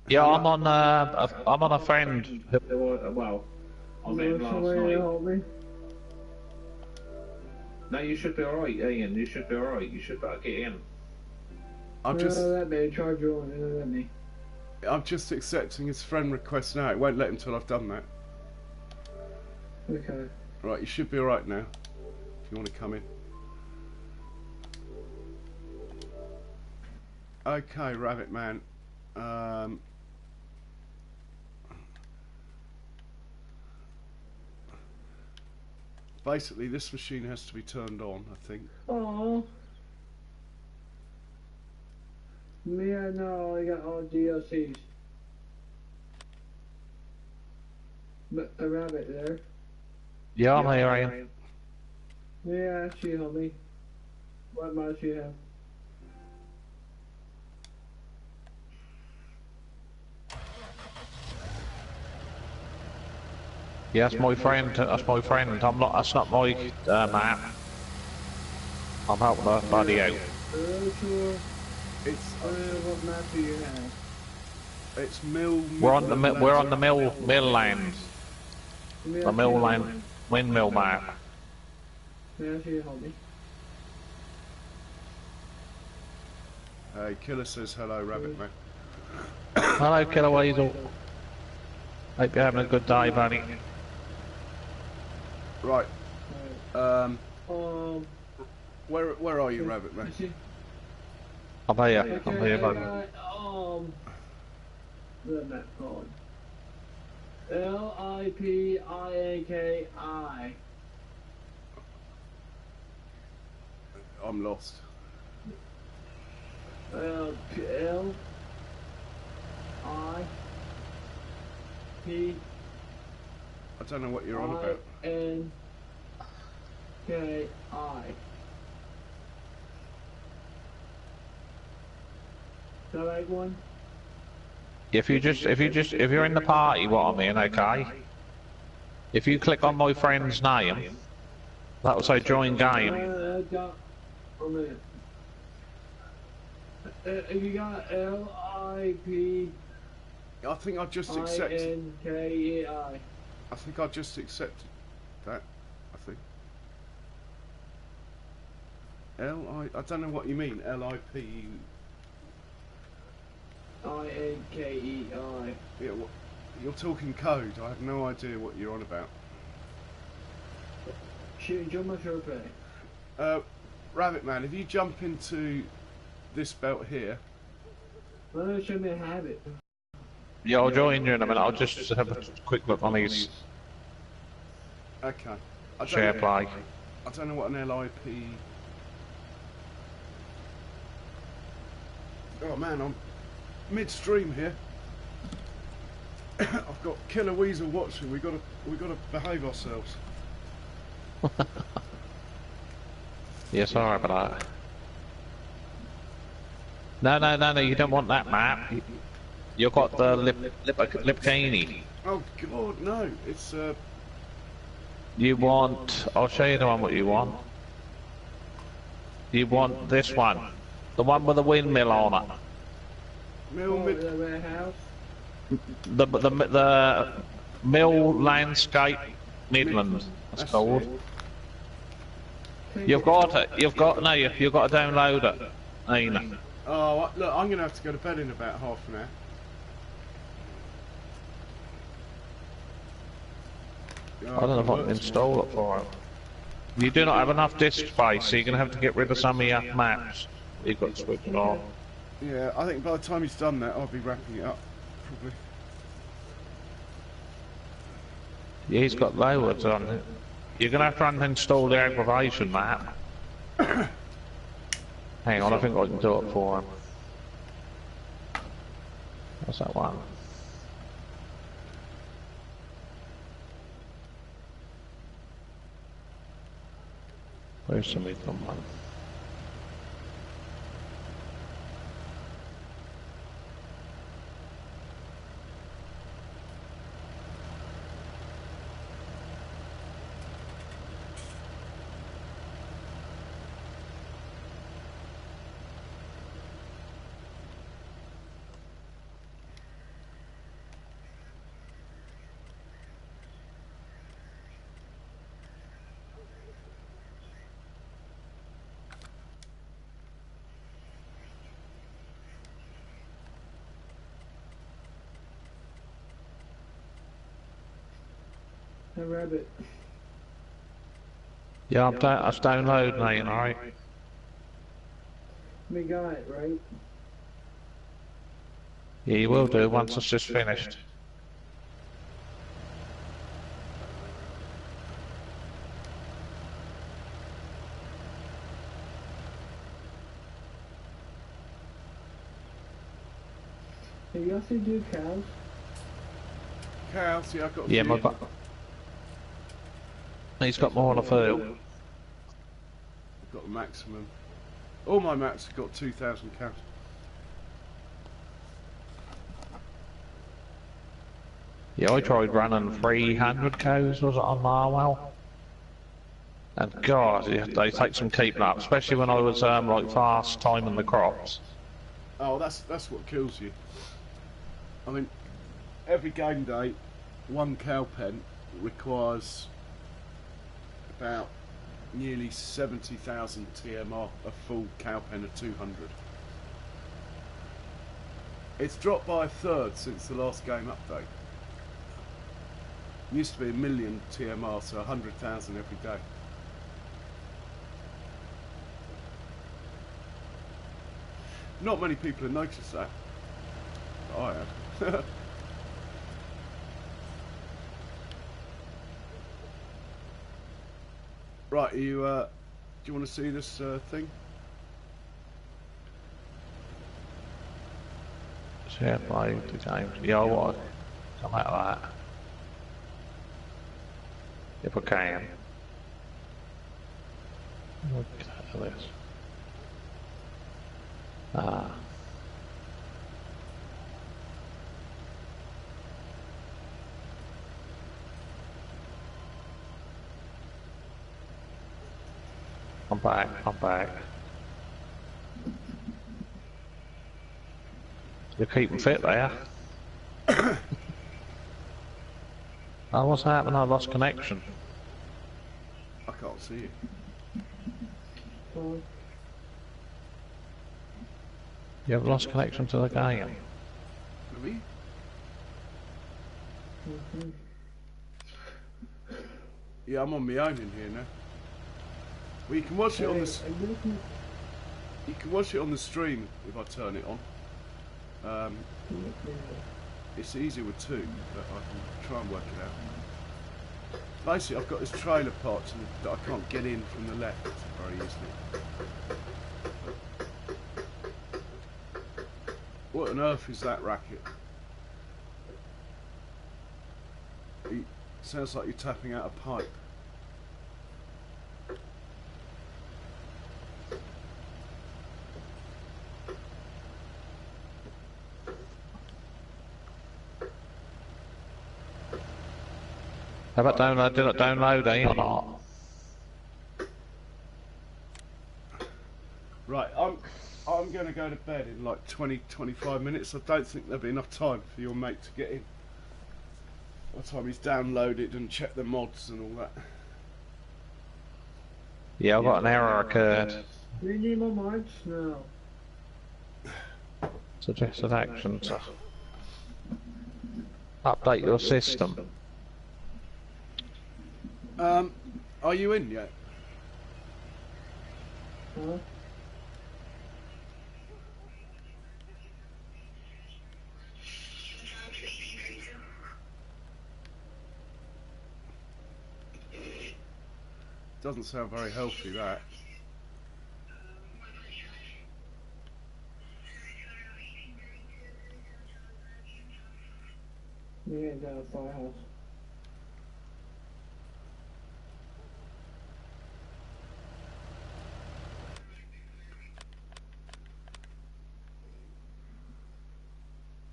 yeah, I'm on a friend. Well, I met him last night. No, you should be alright, Ian. You should be alright. You should better get in. I'm just I'm just accepting his friend request now. It won't let him till I've done that. Okay. Right, you should be alright now. If you want to come in. Okay, Rabbit Man. Basically, this machine has to be turned on, I think. Oh. Me, I know I got all DLCs. But a rabbit there. Yeah, I'm here, Ian. Yeah, she helped me. What might she have? Yeah, that's my friend. That's my friend. I'm not. That's not my map. I'm helping my buddy out. Sure. It's What map do you have? it's Mill. We're on the Mill Midland. Yeah, The Midland windmill map. Yeah, she helped me. Hey, Killer says hello, Rabbit Man. Hello, Killer Weasel. Hope you're having a good day, buddy. Right. Um. Where are you, Rabbit Man? I'm here. Okay, I'm here, buddy. The map called Lipinki. I'm lost. L I P I don't know what you're on about. N K I. The right one? If you're in the party, what I mean, okay? If you click on my friend's name, that will say join game. A minute. You got Lipinki. I think I just accepted. I I think I just accepted that. I think. I don't know what you mean. LIP. INKEI. Yeah, you're talking code. I have no idea what you're on about. Show my shirt play. Rabbit Man, if you jump into this belt here. Well, show me a habit. Yeah, I'll join you in a minute. I'll just have a quick look on these Okay. share play. I don't know what an LIP. Oh man, I'm midstream here. I've got Killer Weasel watching. We gotta behave ourselves. Yeah, sorry about that. No, you don't want that map. You got the Lipinki. Oh God, no! It's You want? I'll show you the one what you want. You want this one, the one with the windmill on it. Mill Oh, Mid. the warehouse. The Mill Landscape Midland. That's That's called. it. You've got to download it, Ian. Oh, look, I'm gonna have to go to bed in about half an hour. I don't know if I can install it for it. You do not have enough disk space, so you're going to have to get rid of some of your maps. You've got to switch it on. Yeah, I think by the time he's done that, I'll be wrapping it up, probably. Yeah, he's got loads on it. You're going to have to uninstall the aggravation map. Hang on, I think I can do it for him. What's that one? Where's the Midland one? A rabbit. Yeah, I'm downloading it, alright? We got it, right? Yeah, you will do once it's just finished. Have you also do cows? Cows, yeah, I've got a Yeah, few. He's got more on the field. I've got the maximum. All my maps have got 2,000 cows. Yeah, I tried running 300 cows, was it, on Marwell? And God, yeah, they take some keeping up, especially when I was like fast timing the crops. Oh, that's what kills you. I mean, every game day, one cow pen requires about nearly 70,000 TMR, a full cow pen of 200. It's dropped by a third since the last game update. It used to be 1 million TMR, so 100,000 every day. Not many people have noticed that. But I have. Right, do you want to see this thing? Share play the game. Yeah, I want to come out of that. If I can. Look at this. Ah. I'm back. You're keeping fit there. Oh, what's happened? I lost connection. I can't see it. Oh, You have lost connection to the game. Really? Yeah, I'm on my own in here now. Well, you can watch it on the. You can watch it on the stream if I turn it on. It's easier with two, but I can try and work it out. Basically, I've got this trailer park that I can't get in from the left very easily. What on earth is that racket? It sounds like you're tapping out a pipe. How about download? Did it download or not? Right, I'm going to go to bed in like 20-25 minutes. I don't think there'll be enough time for your mate to get in. By the time he's downloaded and checked the mods and all that. Yeah, I've got an error occurred. We need more mods now. Suggested action to update your system. Are you in yet? Huh? Doesn't sound very healthy, that. We ain't down a firehouse.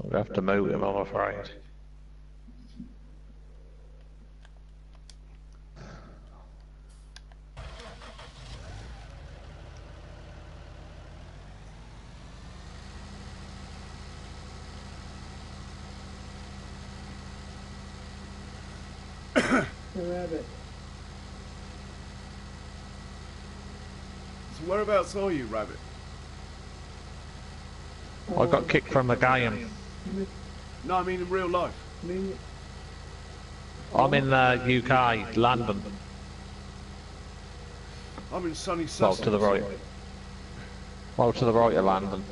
I'll have to move him, I'm afraid. The rabbit. So whereabouts are you, Rabbit? I got kicked from the game. No, I mean in real life. I'm in the UK, London. I'm in sunny Well, Sussex. to the right. Well, to the right of London.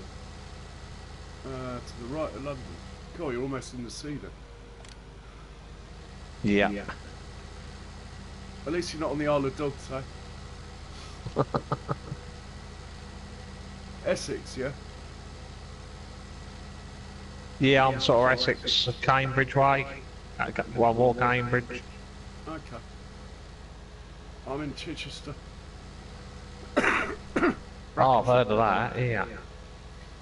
To the right of London. God, you're almost in the sea then. Yeah. At least you're not on the Isle of Dogs, eh? Essex, yeah? Yeah, I'm sort of Essex, Cambridge way. One more Cambridge. Okay. I'm in Chichester. Oh, I've heard of that, yeah.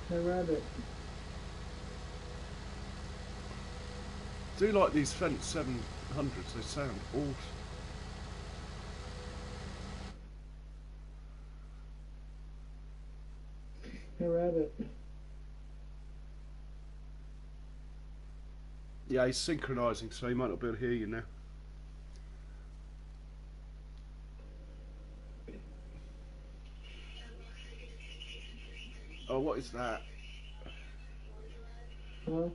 The rabbit. Do like these Fendt 700s, they sound awesome. The rabbit. Yeah, he's synchronising, so he might not be able to hear you now. Oh, what is that? Huh?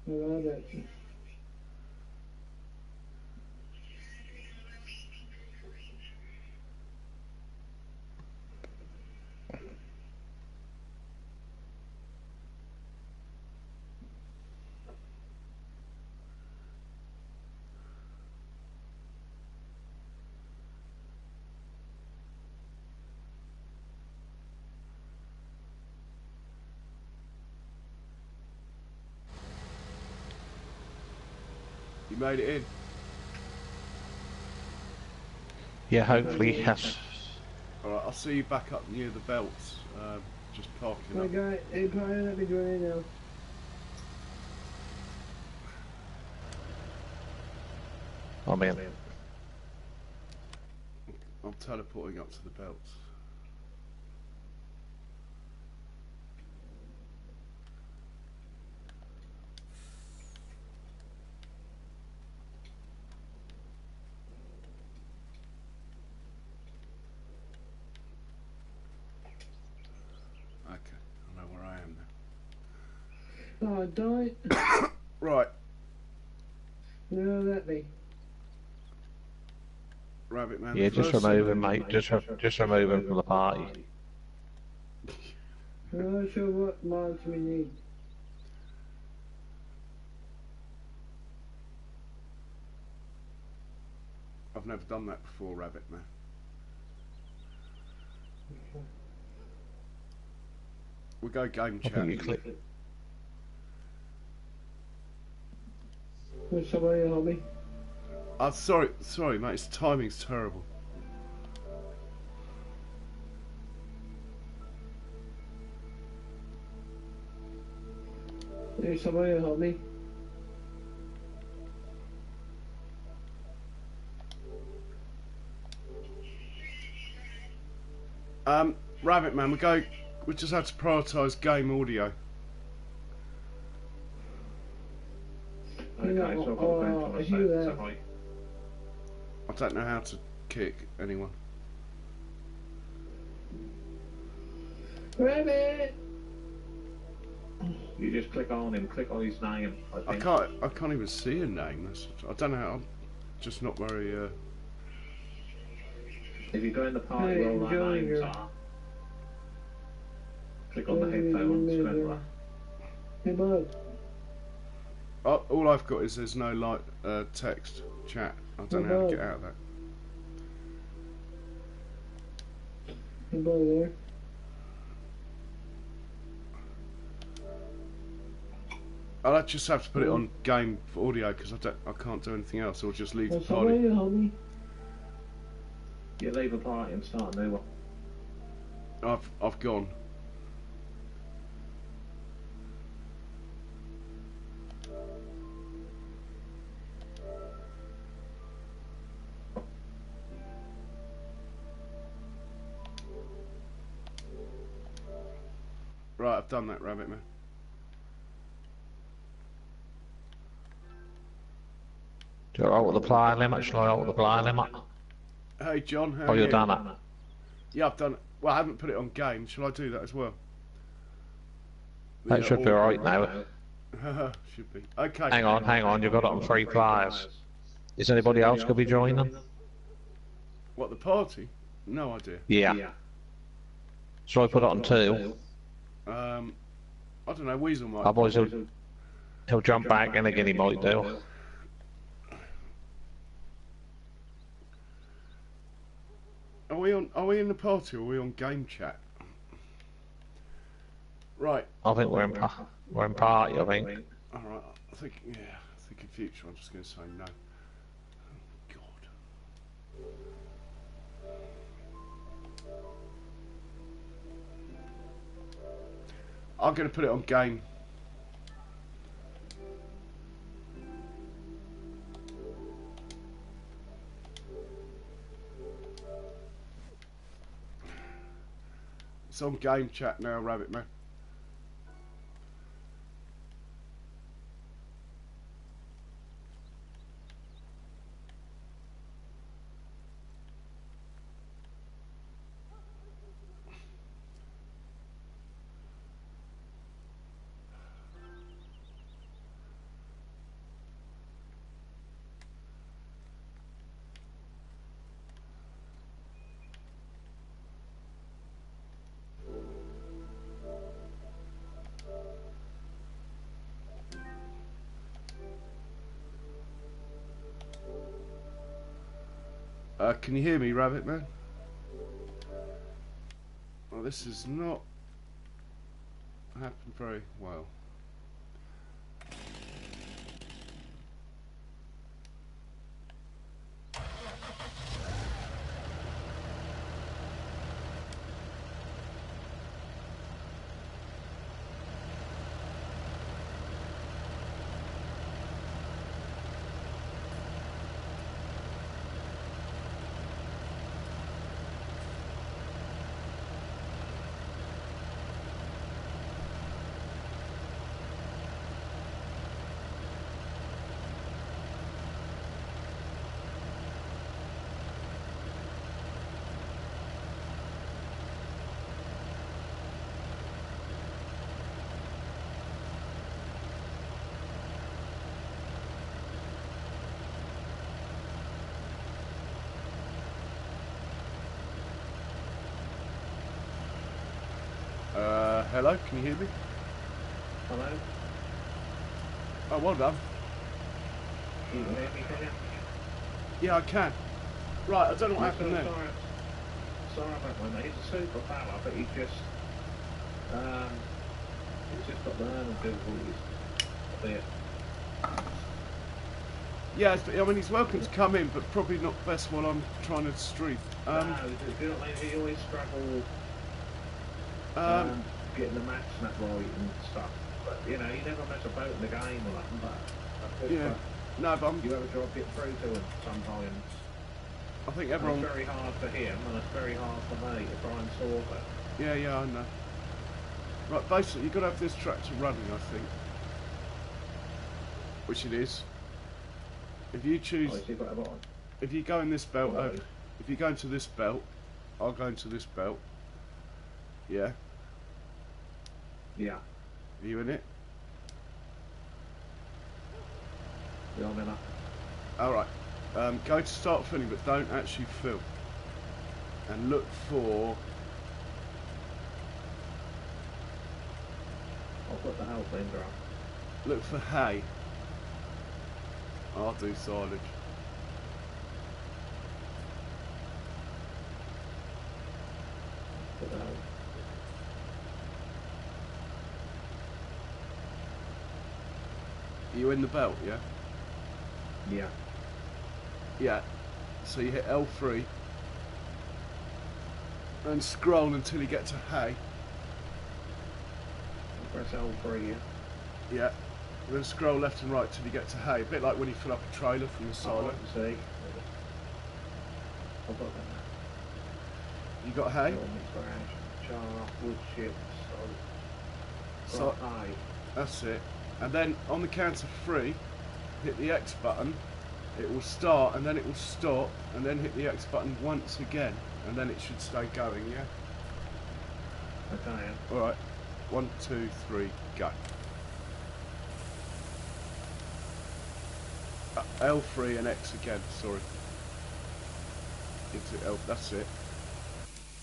The rabbit. You made it in. Yeah, hopefully, yes. Alright, I'll see you back up near the belts. Just parking My up. guy, hey, probably let me join in now. I'm in. I'm teleporting up to the belts. Okay, I know where I am now. Oh, die. Right, No, let me. Rabbit Man. Yeah, the just first remove thing- him, mate. Just remove him from the party. I'm not sure what mods we need. I've never done that before, Rabbit Man. We'll go game I chat. think you click. Will somebody help me? Sorry, mate. His timing's terrible. Hey, somebody help me? Rabbit Man, we just had to prioritise game audio. Okay, so I've got to go into my set, is that right? I don't know how to kick anyone. Rabbit! You just click on him, click on his name. I can't even see a name. I don't know how. I'm just not very. If you go in the party Hey, where all our enjoying names your- are, click on the headphones, Spencer. Hey, bud. All I've got is there's no like text chat. I don't know how to get out of that. Hey, bud, there. I'll just have to put it on game for audio because I can't do anything else. Or just leave the What's up with party. you, homie? You leave a party and start a new one. I've gone. Right, I've done that, Rabbit Man. Do you alright with the player limit? Shall I alter the player limit? Hey John, how Oh, are you? you've done it. Yeah, I've done it. Well, I haven't put it on game. Shall I do that as well? That should be alright now. Should be. Okay. Hang on, you've got it on 3 players. Is anybody else going to be joining? What, the party? No idea. Yeah. Shall I put it on 2? I don't know. Weasel might. Otherwise he'll jump back and again he might do. Are we in the party or are we on game chat? Right. I think we're in party, I think. Alright. I think in future I'm just going to say no. Oh, God. I'm going to put it on game. It's on game chat now, Rabbit Man. Can you hear me, Rabbit Man? Well, this is not happened very well. Hello, can you hear me? Hello? Oh, well done. You can hear me, can you? Yeah, I can. Right, I don't know what happened there. Sorry about my mate. He's a superpower, but he's just got learning difficulties a bit. Yeah, I mean, he's welcome to come in, but probably not best while I'm trying to stream. No, do you know what I mean? He always struggle getting the match and that right and stuff. But, you know, he never mess about in the game or nothing, but yeah. No, but you have a job get through to him sometimes. I think And everyone... it's very hard for him, and it's very hard for me to try and solve it. Yeah, yeah, I know. Right, basically, you've got to have this tractor running, I think. Which it is. If you choose... Oh, so you've got it on. If you go in this belt, Right. if you go into this belt, I'll go into this belt. Yeah. Yeah. Are you in it? Yeah, I'm in it. Alright. Go to start filling, but don't actually fill. And look for... I'll put the health finger up. Look for hay. I'll do silage. Put the health. Are you in the belt, yeah? Yeah. Yeah. So you hit L3 and scroll until you get to hay. Press L3 here. Yeah. Then scroll left and right till you get to hay. A bit like when you fill up a trailer from the Oh, silo. see. I've got that. You got hay? Char, wood chips, So hay. that's it. And then on the count of 3, hit the X button. It will start and then it will stop, and then hit the X button once again, and then it should stay going. Yeah. Okay. All right. 1, 2, 3, go. L3 and X again. Sorry. Into L. That's it.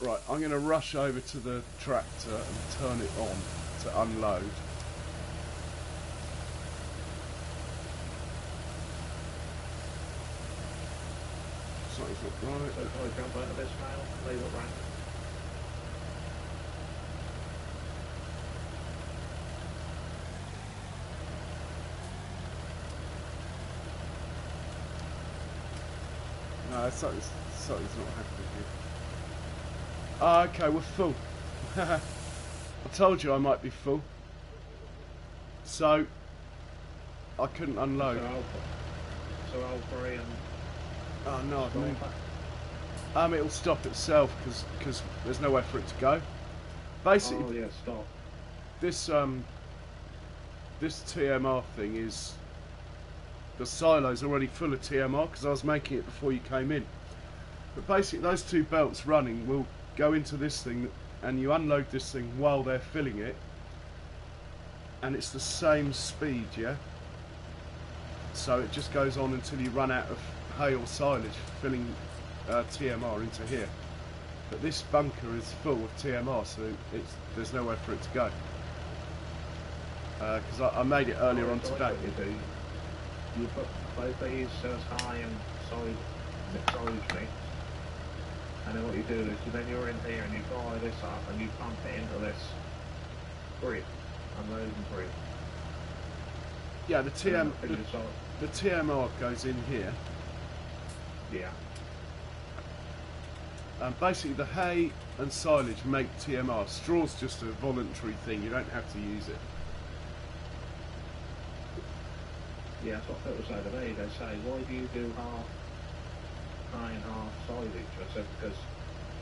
Right. I'm going to rush over to the tractor and turn it on to unload. Something's not right. So can I jump out of this now? Leave it running. No, something's not happening here. Ah, okay, we're full. I told you I might be full. So, I couldn't unload. So L3 and... Oh no, I've moved. stop. It'll stop itself because there's nowhere for it to go. Basically, Oh yeah, stop. this TMR thing is... The silo's already full of TMR because I was making it before you came in. But basically those two belts running will go into this thing and you unload this thing while they're filling it. And it's the same speed, yeah? So it just goes on until you run out of hay or silage filling TMR into here. But this bunker is full of TMR, so there's nowhere for it to go. Because I made it earlier on today. You put both these as high and silage mix, and then what you do is you're in here and you fire this up and you pump it into this grid, unloading grid. Yeah, the TMR goes in here. Yeah. And basically the hay and silage make TMR. Straw's just a voluntary thing, you don't have to use it. Yeah, that's what people say to me. They say, why do you do half hay and half silage? I said, because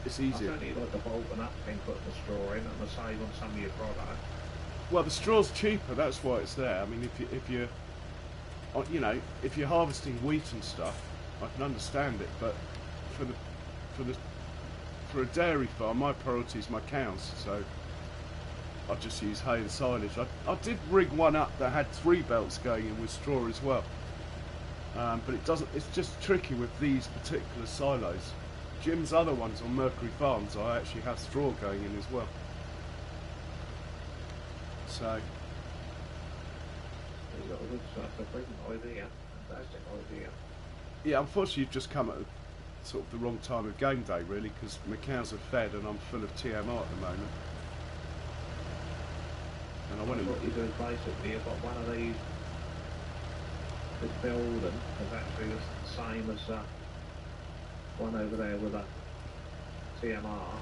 It's easier. I only like the bolting up thing, putting the straw in and the save on some of your product. Well, the straw's cheaper, that's why it's there. I mean, if you're harvesting wheat and stuff, I can understand it, but for a dairy farm, my priority is my cows, so I just use hay and silage. I did rig one up that had 3 belts going in with straw as well, but it's just tricky with these particular silos. Jim's other ones on Mercury Farms, I actually have straw going in as well. So You've got a good stuff, a brilliant idea, fantastic idea. yeah, unfortunately you've just come at sort of the wrong time of game day really, because my cows are fed and I'm full of TMR at the moment. And I want to... What you do is basically you've got one of these, this building is actually the same as one over there with a TMR.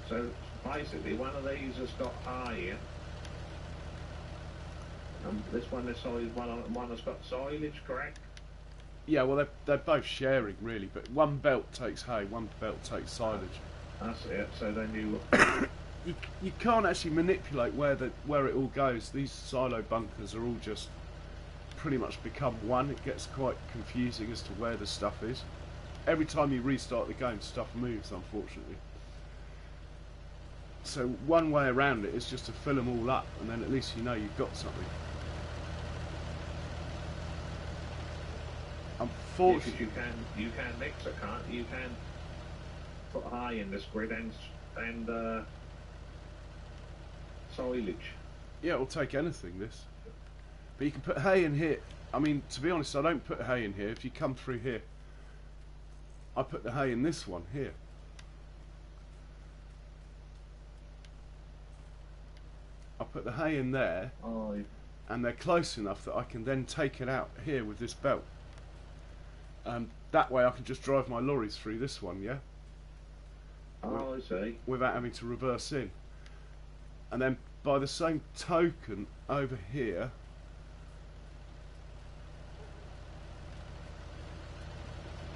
So basically one of these has got hay, and this one is silage, one has got silage, correct? Yeah, well, they're both sharing really, but one belt takes hay, one belt takes silage. That's it. So then you You can't actually manipulate where it all goes. These silo bunkers are all just pretty much become one. It gets quite confusing as to where the stuff is. Every time you restart the game, stuff moves, unfortunately. So one way around it is just to fill them all up, and then at least you know you've got something. Unfortunately, because you can mix it, can't you? You can put hay in this grid and silage. yeah, it'll take anything, this. But you can put hay in here. I mean, to be honest, I don't put hay in here. If you come through here, I put the hay in this one here. I put the hay in there, and they're close enough that I can then take it out here with this belt. That way I can just drive my lorries through this one, yeah? Oh, I see. Without having to reverse in. And then by the same token, over here,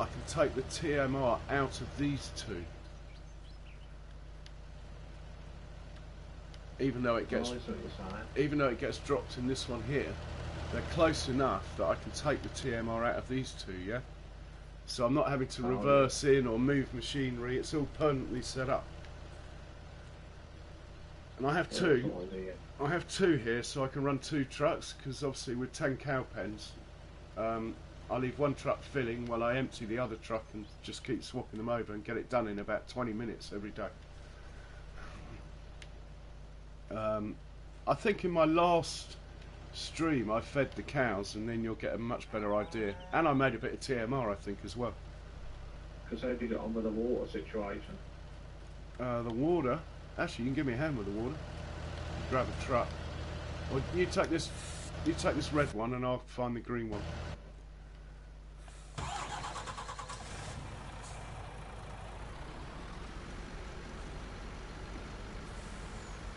I can take the TMR out of these two. Even though it gets dropped in this one here, they're close enough that I can take the TMR out of these two, yeah? So I'm not having to reverse in or move machinery, it's all permanently set up. And I have two. I have two here, so I can run two trucks, because obviously with 10 cow pens, I leave one truck filling while I empty the other truck and just keep swapping them over and get it done in about 20 minutes every day. I think in my last stream I fed the cows, and then you'll get a much better idea. And I made a bit of TMR, I think, as well. Because how have you got on with the water situation? The water? Actually, you can give me a hand with the water. Grab a truck. Or you take this red one, and I'll find the green one.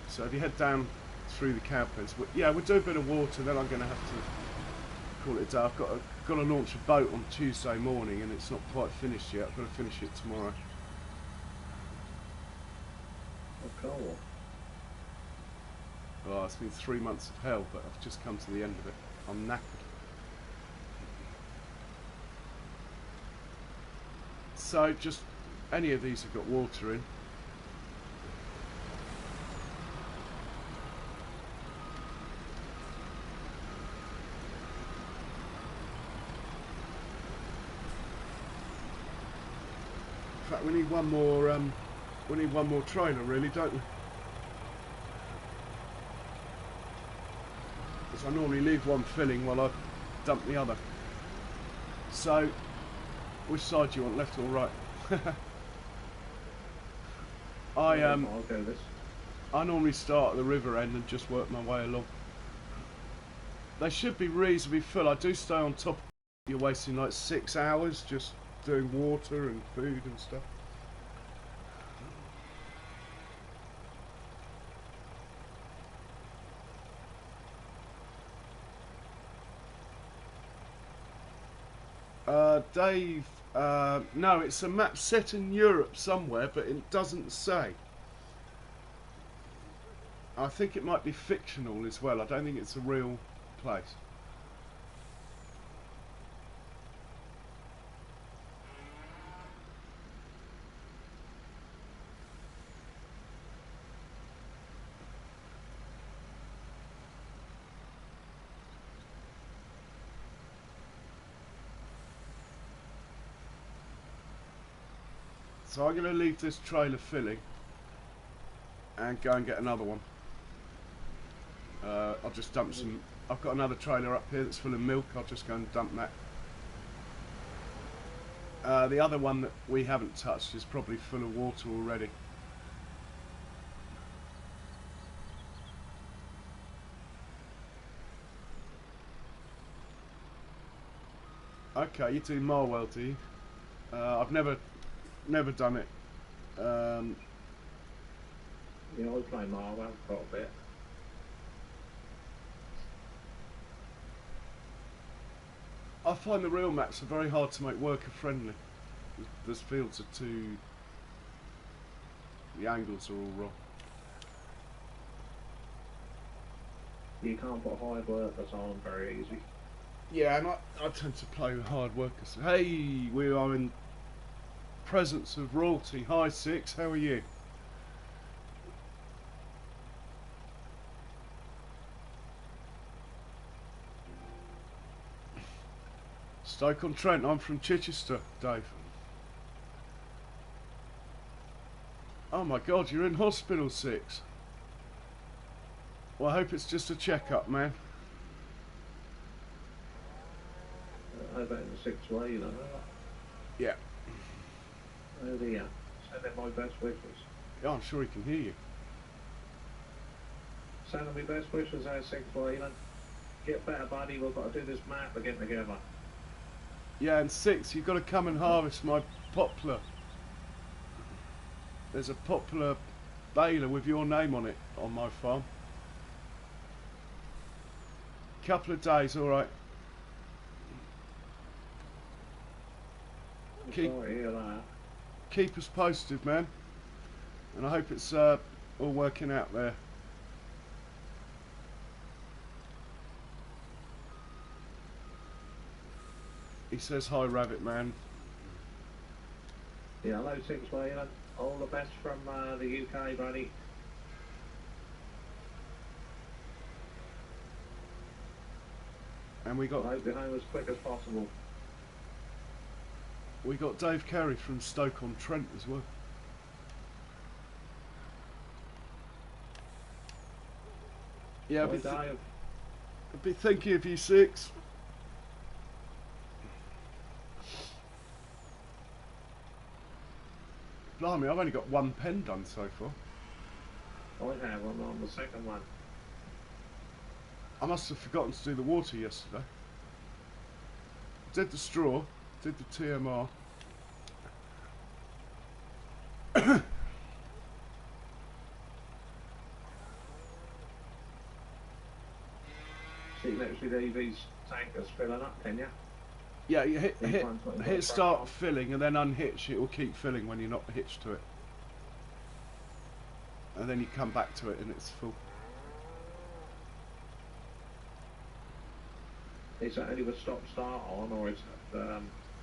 So if you head down through the cow pens, yeah, we'll do a bit of water, then I'm going to have to call it a day. I've got to launch a boat on Tuesday morning, and it's not quite finished yet. I've got to finish it tomorrow. Oh, cool. Oh, it's been 3 months of hell, but I've just come to the end of it. I'm knackered. So just any of these have got water in. In fact, we need one more trailer, really, don't we? Because I normally leave one filling while I dump the other. So, which side do you want, left or right? I normally start at the river end and just work my way along. They should be reasonably full. I do stay on top. You're wasting like 6 hours just doing water and food and stuff. Dave, no, it's a map set in Europe somewhere, but it doesn't say. I think it might be fictional as well. I don't think it's a real place. So I'm going to leave this trailer filling and go and get another one. I'll just dump some. I've got another trailer up here that's full of milk. I'll just go and dump that. The other one that we haven't touched is probably full of water already. Okay, you do Marwell, do you? I've never done it. Yeah, I play Marwell quite a bit. I find the real maps are very hard to make worker friendly. Those fields are too... the angles are all wrong. You can't put hard workers on very easy. Yeah, and I tend to play with hard workers. Hey, we are in presence of royalty. Hi Six, how are you? Stoke-on-Trent, I'm from Chichester, Dave. Oh my god, you're in hospital, Six. Well, I hope it's just a checkup, man. How about in the 6-way, you know? Yeah. Oh dear. Send in my best wishes. Yeah, I'm sure he can hear you. Send in my best wishes out 6-way, then. Get better, buddy. We've got to do this map again together. Yeah, and Six, you've got to come and harvest my poplar. There's a poplar baler with your name on it on my farm. Couple of days, alright. Sorry to hear that. Keep us posted, man. And I hope it's all working out there. He says hi, Rabbit Man. Yeah, hello 6-way, then. All the best from the UK, buddy. And we I got hope you're home as quick as possible. Dave Carey from Stoke-on-Trent as well. Yeah, Hi, Dave. I'll be thinking of you, Six. Blimey, I've only got one pen done so far. I have one on the second one. I must have forgotten to do the water yesterday. Did the straw, did the TMR. See, literally Davey's tanker's filling up, can you? Yeah, you hit start filling and then unhitch. It will keep filling when you're not hitched to it. And then you come back to it and it's full. Is that only with stop start on, or is it?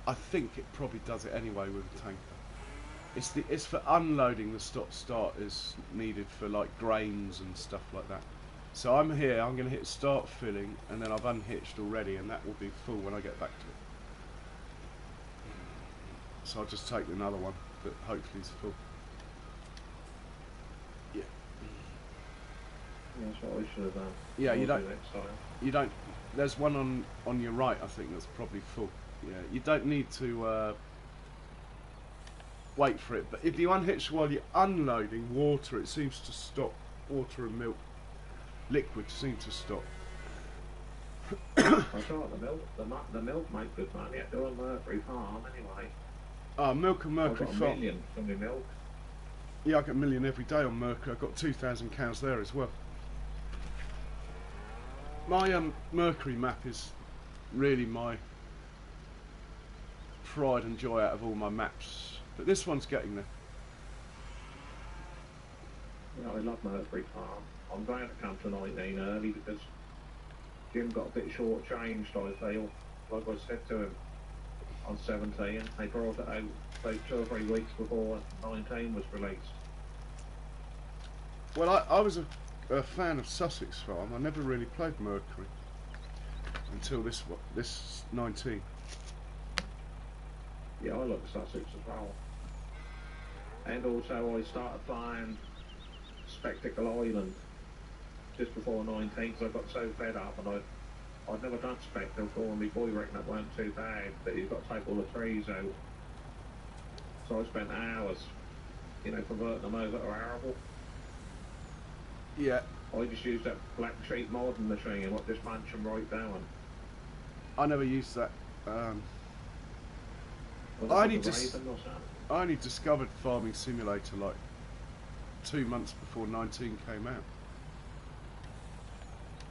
I think it probably does it anyway with a tanker. It's for unloading. The stop start is needed for like grains and stuff like that. So I'm here. I'm going to hit start filling, and then I've unhitched already, and that will be full when I get back to it. So I'll just take another one that hopefully is full. Yeah. That's what we should have done. Yeah, We'll do next time. you don't. There's one on your right. I think that's probably full. Yeah. You don't need to wait for it. But if you unhitch while you're unloading water, it seems to stop. Water and milk, liquid seem to stop. I thought the milk make good money at doing Mercury Farm anyway. Milk and Mercury I've got Farm. $1 million from the milk. Yeah, I get $1 million every day on Mercury. I've got 2,000 cows there as well. My Mercury map is really my pride and joy out of all my maps. But this one's getting there. Yeah, I love Mercury Farm. I'm glad to come to 19 early because Jim got a bit short-changed, I feel. Like I said to him, on 17, they brought it out about 2 or 3 weeks before 19 was released. Well, I was a fan of Sussex Farm. I never really played Mercury until this 19. Yeah, I love Sussex as well. And also I started playing Spectacle Island just before 19 because I got so fed up, and I'd never done Spectacle before, and my boy reckoned that weren't too bad, but you've got to take all the trees out. So I spent hours, converting them over to arable. Yeah. I just used that black sheep modding machine and just munch them right down. I never used that. Was I it only the just Raven or something? I only discovered Farming Simulator like 2 months before 19 came out.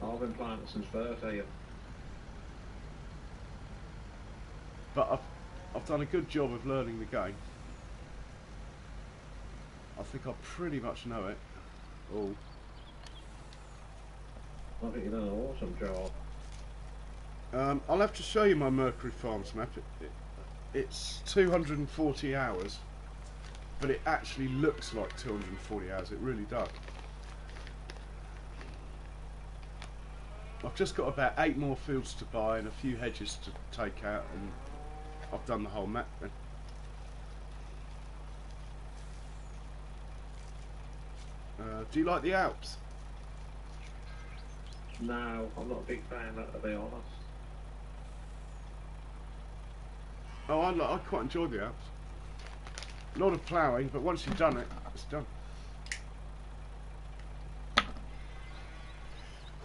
I've been playing it since 13. but I've done a good job of learning the game. I think I pretty much know it all. I think you've done an awesome job. I'll have to show you my Mercury Farms map. It's 240 hours, but it actually looks like 240 hours. It really does. I've just got about 8 more fields to buy and a few hedges to take out, and I've done the whole map then. Do you like the Alps? No, I'm not a big fan of that, to be honest. Oh, I quite enjoy the Alps. A lot of ploughing, but once you've done it, it's done.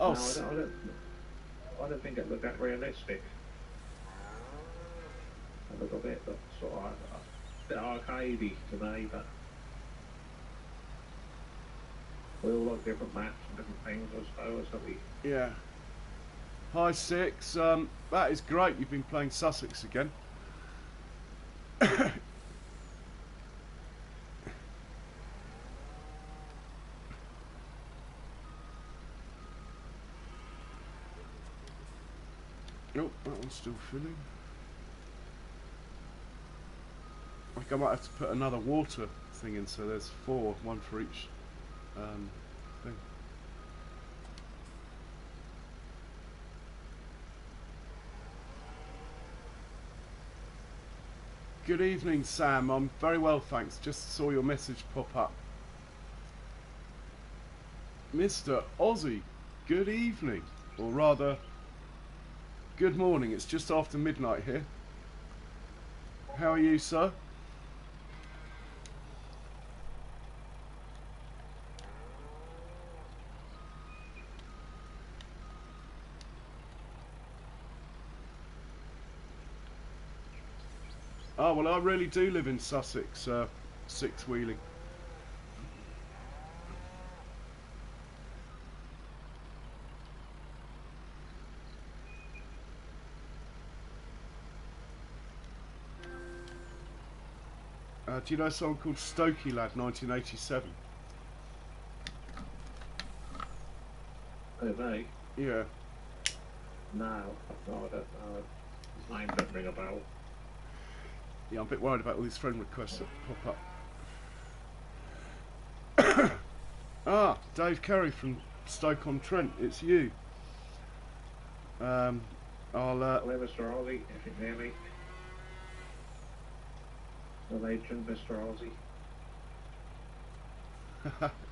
Oh, No, I don't think it looked that realistic. It looked a bit sort of a bit arcadey to me, but we all like different maps and different things, I suppose, don't we? yeah. Hi, Six. That is great. You've been playing Sussex again. Nope, that one's still filling. I think I might have to put another water thing in, so there's 4, 1 for each thing. Good evening, Sam. I'm very well, thanks. Just saw your message pop up. Mr. Aussie, good evening. Or rather, good morning. It's just after midnight here. How are you, sir? Oh, well, I really do live in Sussex, Six Wheeling. Do you know someone called Stokey Lad 1987? Oh, me? Yeah. No, I don't know. His name don't ring a bell. Yeah, I'm a bit worried about all these friend requests that pop up. Ah, Dave Carey from Stoke-on-Trent. It's you. I'll Hello, Mr. Aussie, if you can hear me. The legend, Mr. Aussie.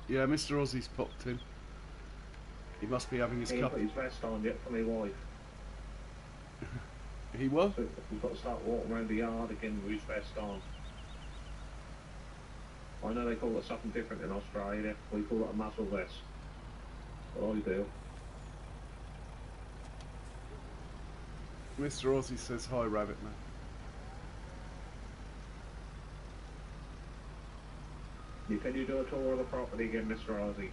yeah, Mr. Aussie's popped in. He must be having his He cup. put his vest on yet for my wife. He was? So we've got to start walking around the yard again with his vest on. I know they call it something different in Australia. We call it a muzzle vest. What I do. Mr. Aussie says hi, Rabbit Man. Can you do a tour of the property again, Mr. Aussie?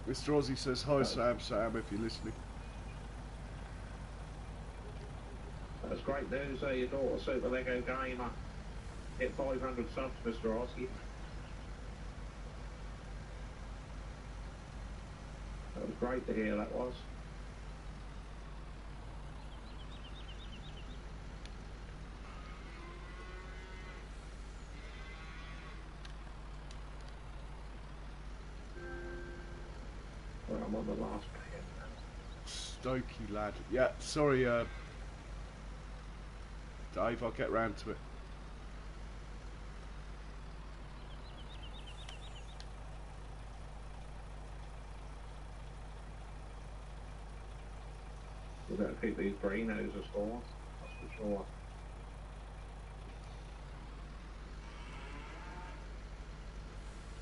Mr. Aussie says hi, Sam, if you're listening. That's great news. Your daughter, Super Lego Gamer, hit 500 subs, Mr. Aussie. That was great to hear, that was. Well, I'm on the last page now. Stokey Lad. Yeah, sorry, Dave, I'll get round to it. We better keep these green houses going, that's for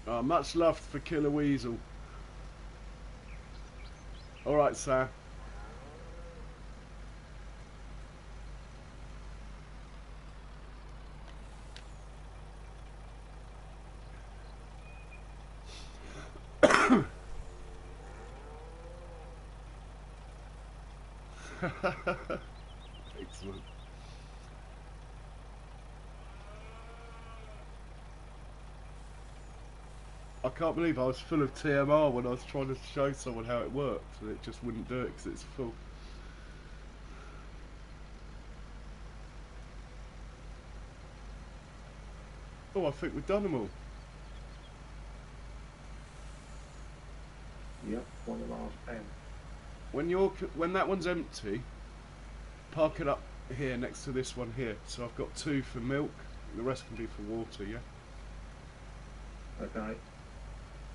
sure. Much love for Killer Weasel. Alright, Sam. Excellent. I can't believe I was full of TMR when I was trying to show someone how it worked, and it just wouldn't do it because it's full. Oh, I think we've done them all. Yep, one of the last 10. When that one's empty, park it up here next to this one here. So I've got 2 for milk. The rest can be for water. Yeah. Okay.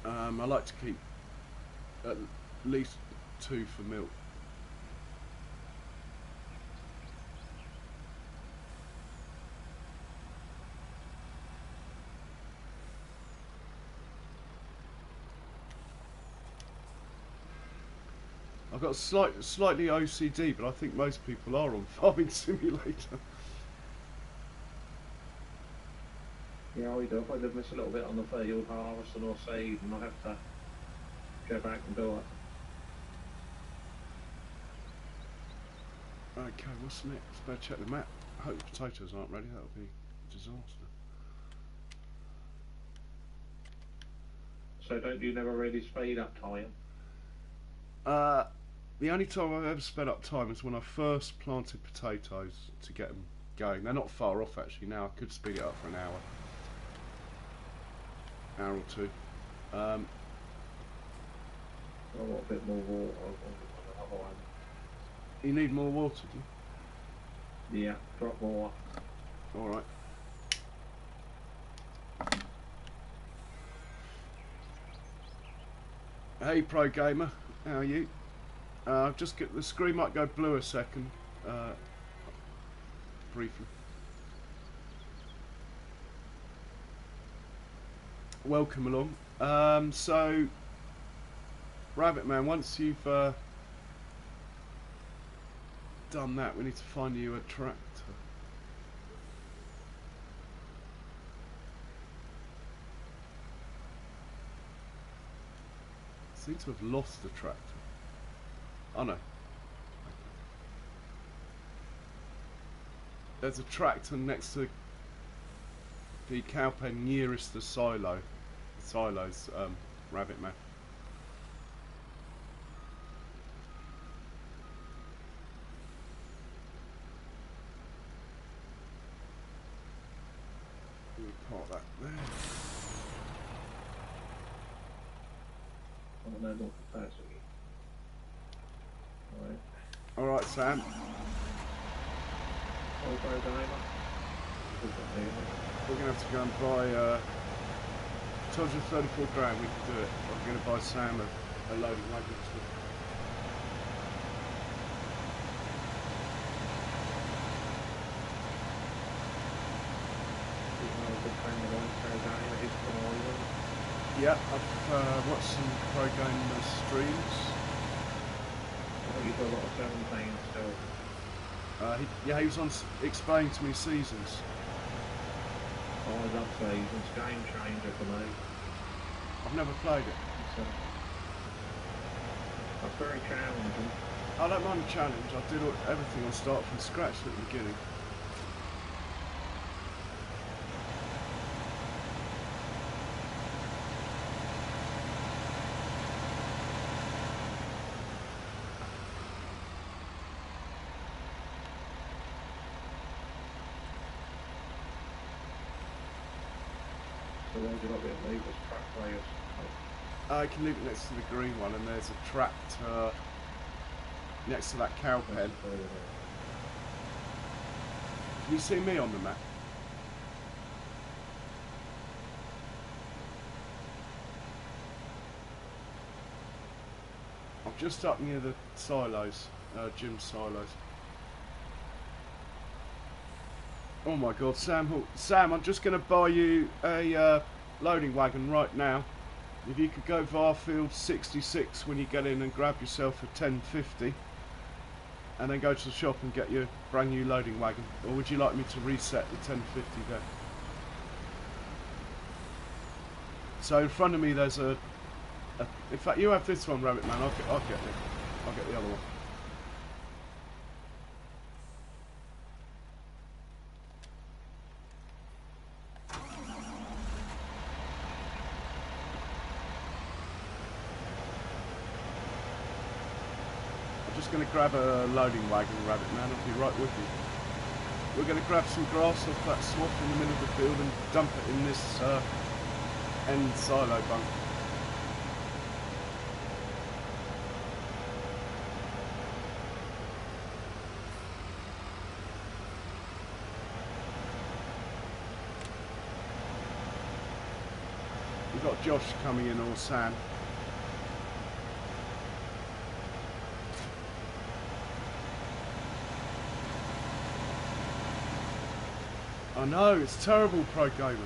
I like to keep at least 2 for milk. I've got slightly OCD, but I think most people are on Farming Simulator. Yeah, I do. If I did miss a little bit on the field harvesting or seed, and I have to go back and do it. Okay, what's next? Better check the map. I hope the potatoes aren't ready. That would be a disaster. So don't you never really speed up time? The only time I've ever sped up time is when I first planted potatoes to get them going. They're not far off actually now. I could speed it up for an hour or two. I want a bit more water on another one. You need more water, do you? Yeah, drop more. Alright. Hey Pro Gamer, how are you? Just get the screen might go blue a second. Briefly. Welcome along. So Rabbit Man, once you've done that, we need to find you a tractor. Seem to have lost the tractor. Oh no. There's a tractor next to the cow pen nearest the silos, Rabbit Man. We park that there. I don't know more capacity. Alright. Alright, Sam. I'll go down. We're going to have to go and buy 234 grand, we can do it. I'm going to buy Sam a loading wagon too. Yeah, I've watched some pro gamer streams. I think you've got a lot of 17 still. Yeah, he was on explaining to me seasons. Oh, I love seasons. Game changer for me. I've never played it. That's very challenging. I don't mind the challenge. I did everything on start from scratch at the beginning. So why do you not get leave this track players? I can leave it next to the green one, and there's a tractor next to that cow pen. Can you see me on the map? I'm just up near the silos, Jim's silos. Oh my God, Sam! Sam, I'm just going to buy you a loading wagon right now. If you could go Varfield 66 when you get in and grab yourself a 1050, and then go to the shop and get your brand new loading wagon. Or would you like me to reset the 1050 there? So in front of me there's in fact, you have this one, Rabbit Man. I'll get the other one. just going to grab a loading wagon, Rabbit Man. I'll be right with you. We're going to grab some grass off that swath in the middle of the field and dump it in this end silo bunk. We've got Josh coming in, or Sam. I know, it's terrible, Pro Gamer.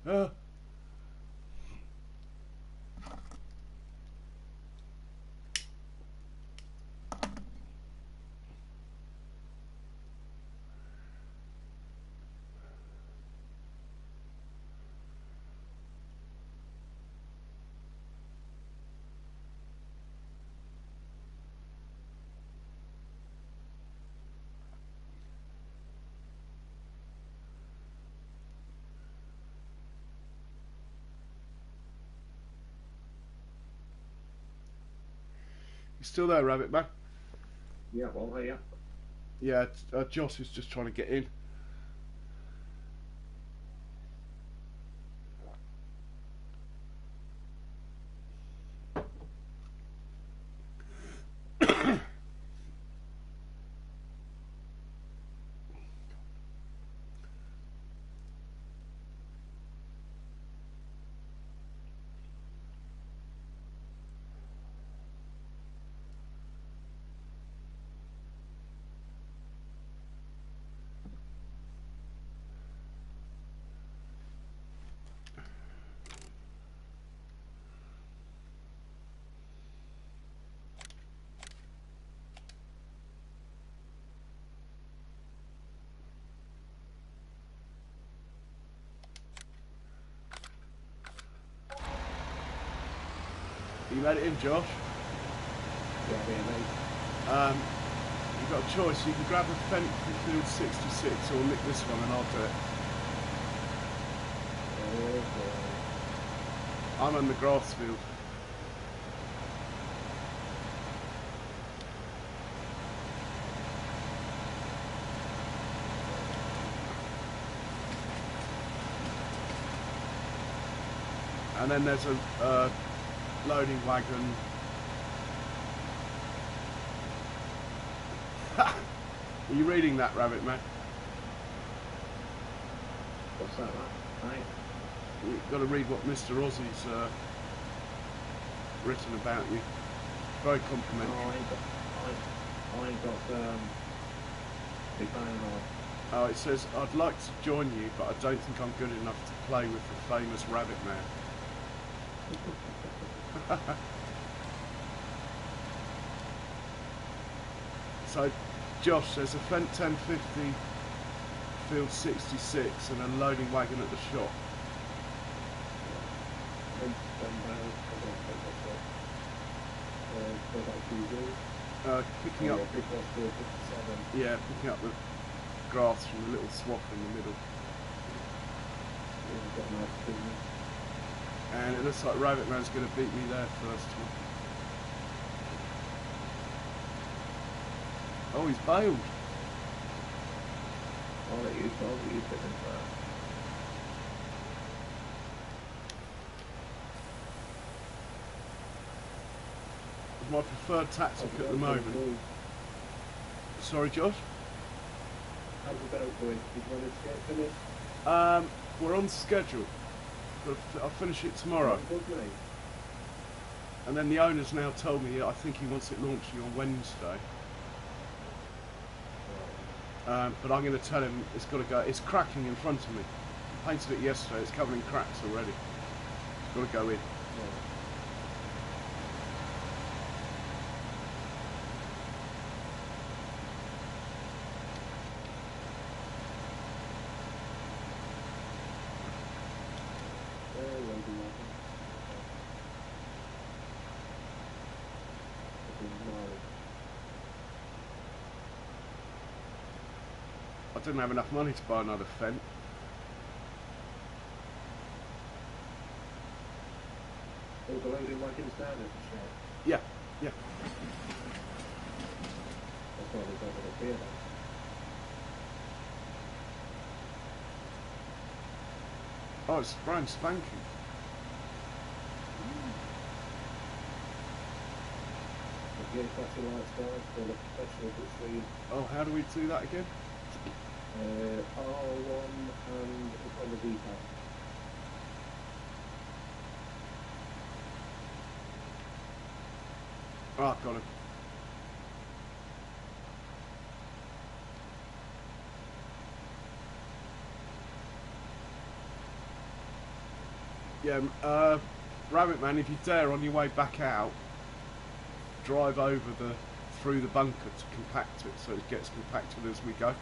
Uh. You still there, Rabbit Man? Yeah, well, yeah. Yeah, Josh is just trying to get in. You made it in, Josh? Yeah, mate. You've got a choice. You can grab a Fendt from field 66 or nick this one and I'll do it. I'm on the grass field. And then there's a loading wagon. Are you reading that, Rabbit Man? What's that, man? Right. You've got to read what Mr. Aussie's written about you. Very complimentary. Oh, I ain't got the phone on. Oh, it says, I'd like to join you, but I don't think I'm good enough to play with the famous Rabbit Man. So, Josh, there's a Fendt 1050 field 66 and a loading wagon at the shop. Picking up, yeah, picking up the grass from the little swath in the middle. And it looks like Rabbit Man's going to beat me there first time. Oh, he's bailed. I'll let you fit in first. It's my preferred tactic at the moment. Sorry, Josh? How's the boat going? Did you manage to get finished? We're on schedule. I'll finish it tomorrow. Good, mate. And then the owner's now told me I think he wants it launching on Wednesday. But I'm going to tell him it's got to go. It's cracking in front of me. I painted it yesterday. It's covered in cracks already. It's got to go in. I didn't have enough money to buy another Fendt. loading like it's down at the shop. Yeah, yeah. That's why they've got it up here then. Oh, it's brand spanking. The gear flashing lights guys for the professional extreme. Oh, how do we do that again? R1 and it's on the D-pad. Oh, got him. Yeah, Rabbit Man, if you dare, on your way back out, drive over through the bunker to compact it, so it gets compacted as we go.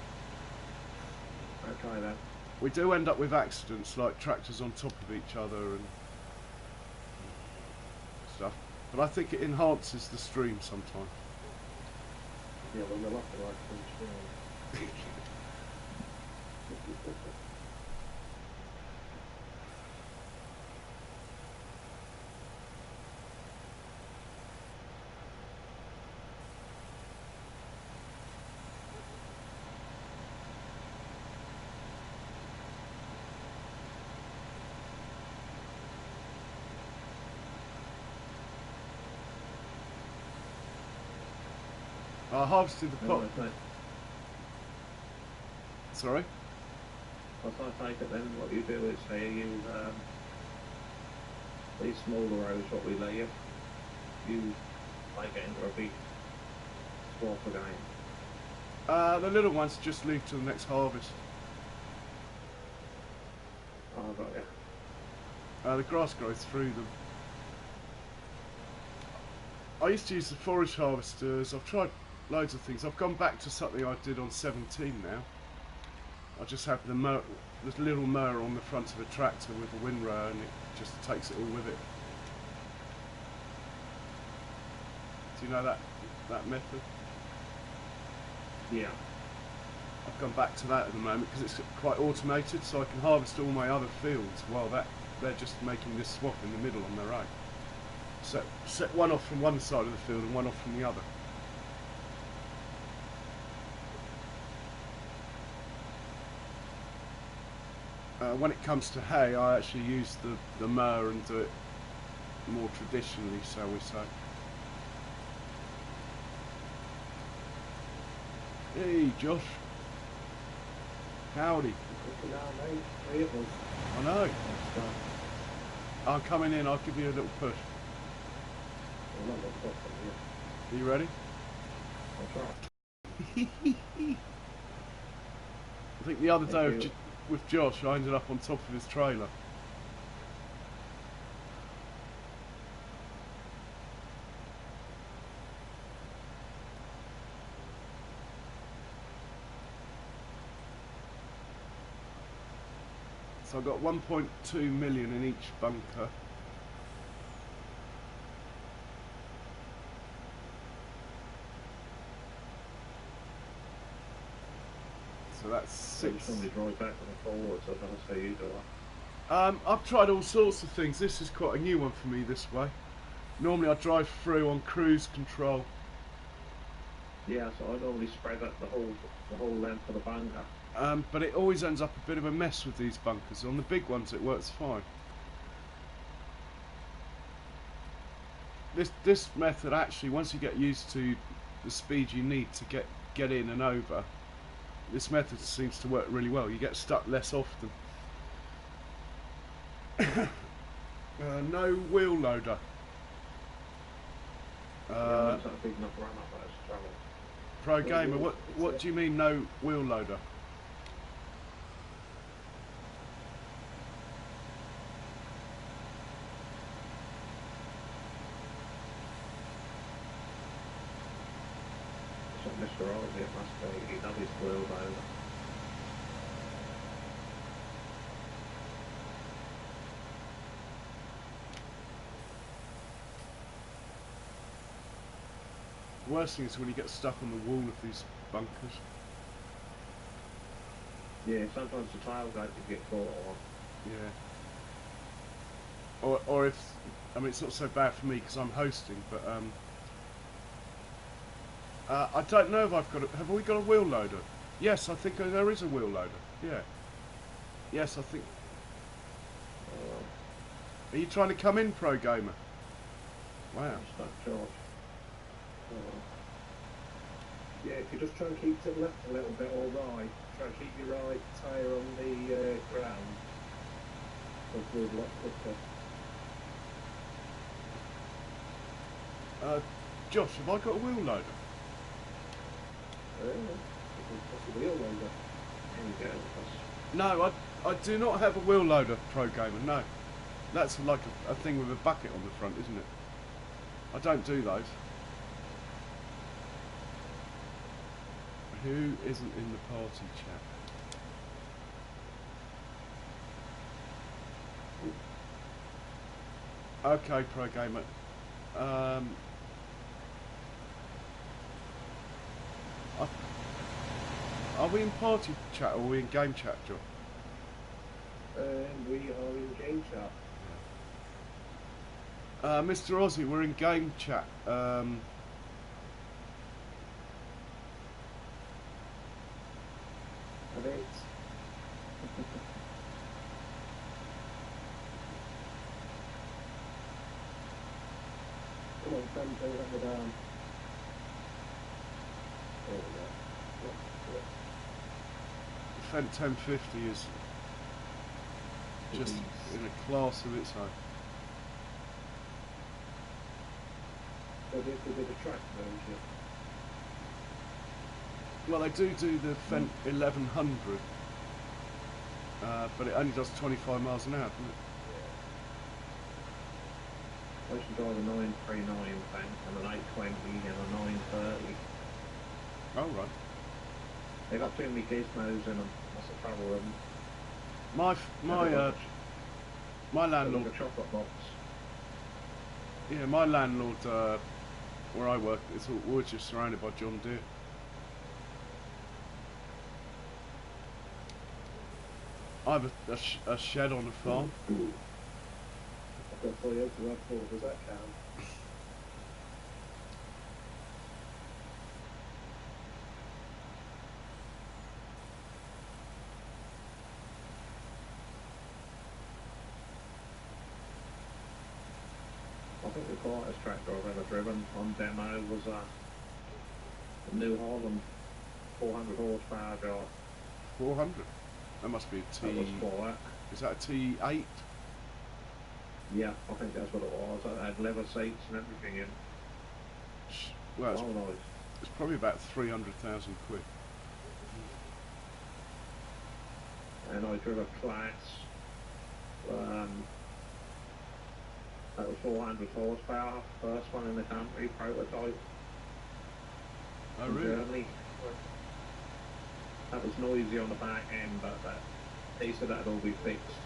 I'll try that. We do end up with accidents, like tractors on top of each other and stuff, but I think it enhances the stream sometimes. Yeah, well, they'll have to like finish. I harvested the pot. Right. Sorry? Well, so I take it then what you do is say you these smaller rows what we lay you make it into a big swamp again. The little ones just leave till the next harvest. Oh, I got you. The grass grows through them. I used to use the forage harvesters. I've tried loads of things. I've gone back to something I did on 17 now. I just have the little mower on the front of a tractor with a windrow, and it just takes it all with it. Do you know that method? Yeah. I've gone back to that at the moment because it's quite automated, so I can harvest all my other fields while they're just making this swap in the middle on their own. Set one off from one side of the field and one off from the other. When it comes to hay, I actually use the mower and do it more traditionally, shall we say. Hey, Josh. Howdy. I know. I'm coming in, I'll give you a little push. Are you ready? I think the other day with Josh, I ended up on top of his trailer. So I've got 1.2 million in each bunker. So that's six. Somebody drive back and forward, so I don't say you do that. I've tried all sorts of things. This is quite a new one for me this way. Normally I drive through on cruise control. Yeah, so I normally spread out the whole length of the bunker. But it always ends up a bit of a mess with these bunkers. On the big ones it works fine. This method actually, once you get used to the speed you need to get in and over, this method seems to work really well. You get stuck less often. No wheel loader. Yeah, that's a big enough run up as travel. Pro gamer, what do you mean no wheel loader? So Mr. Ozzy, it must be, he done his wheel over. The worst thing is when you get stuck on the wall of these bunkers. Yeah, sometimes the tailgate you get caught on. Yeah. Or if, I mean, it's not so bad for me because I'm hosting, but I don't know if I've got have we got a wheel loader? Yes, I think there is a wheel loader. Yeah. Yes, I think. Are you trying to come in, Pro Gamer? Wow. Stuck, George. Yeah, if you just try and keep to the left a little bit, all right. Try and keep your right tyre on the ground. Hopefully a lot quicker. Josh, have I got a wheel loader? What's the wheel loader? There you go. No, I do not have a wheel loader, Pro Gamer, no. That's like a thing with a bucket on the front, isn't it? I don't do those. Who isn't in the party chat? Okay, Pro Gamer. Are we in party chat or are we in game chat, Joe? We are in game chat. Mr. Aussie, we're in game chat. And it's... Come on, friends, don't let me down. There we go. Fent 1050 is just in a class of its own. So this will be the track version. Well, they do the Fent 1100, but it only does 25 miles an hour, doesn't it? I should drive a 939 Fent and an 820 and a 930. Oh, right. They got too many gizmos in them. That's the trouble with them. My landlord. Like a chocolate box. Yeah, my landlord, where I work, we're just surrounded by John Deere. I have a shed on a farm. I've got 3 to run for. Does that count? I think the quietest tractor I've ever driven on demo was a New Holland 400 horsepower job. 400? That must be a T... That was quiet. Is that a T8? Yeah, I think that's what it was. It had leather seats and everything in. Well, Oh, nice. it's probably about 300,000 quid. And I drove a class. That was 400 horsepower, first one in the country, prototype. Oh, in really? Germany. That was noisy on the back end, but he said that'd all be fixed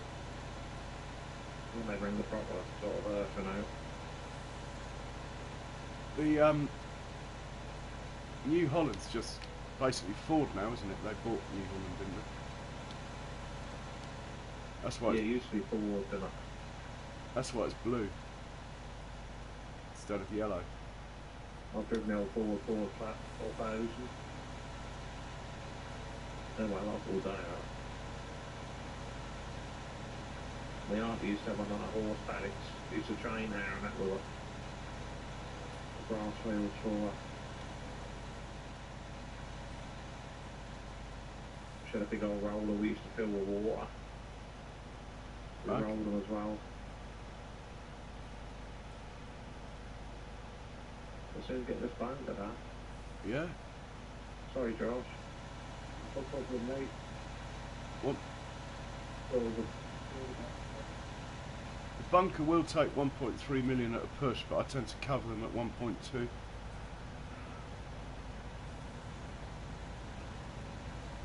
when they bring the proper sort of version out. The New Holland's just basically Ford now, isn't it? They bought New Holland, didn't they? That's why. Yeah, it used to be Ford, didn't it? That's why it's blue instead of yellow. I've driven the old Ford 4000. They're well off all day out. My aunt used to have one on a horse paddocks. Used to train her and that with a grass wheels for her. She had a big old roller we used to fill with water. We Okay. rolled them as well. We'll soon get this bang to that. Yeah. Sorry, Josh. No problem, mate. Well, Well, the- the bunker will take 1.3 million at a push, but I tend to cover them at 1.2.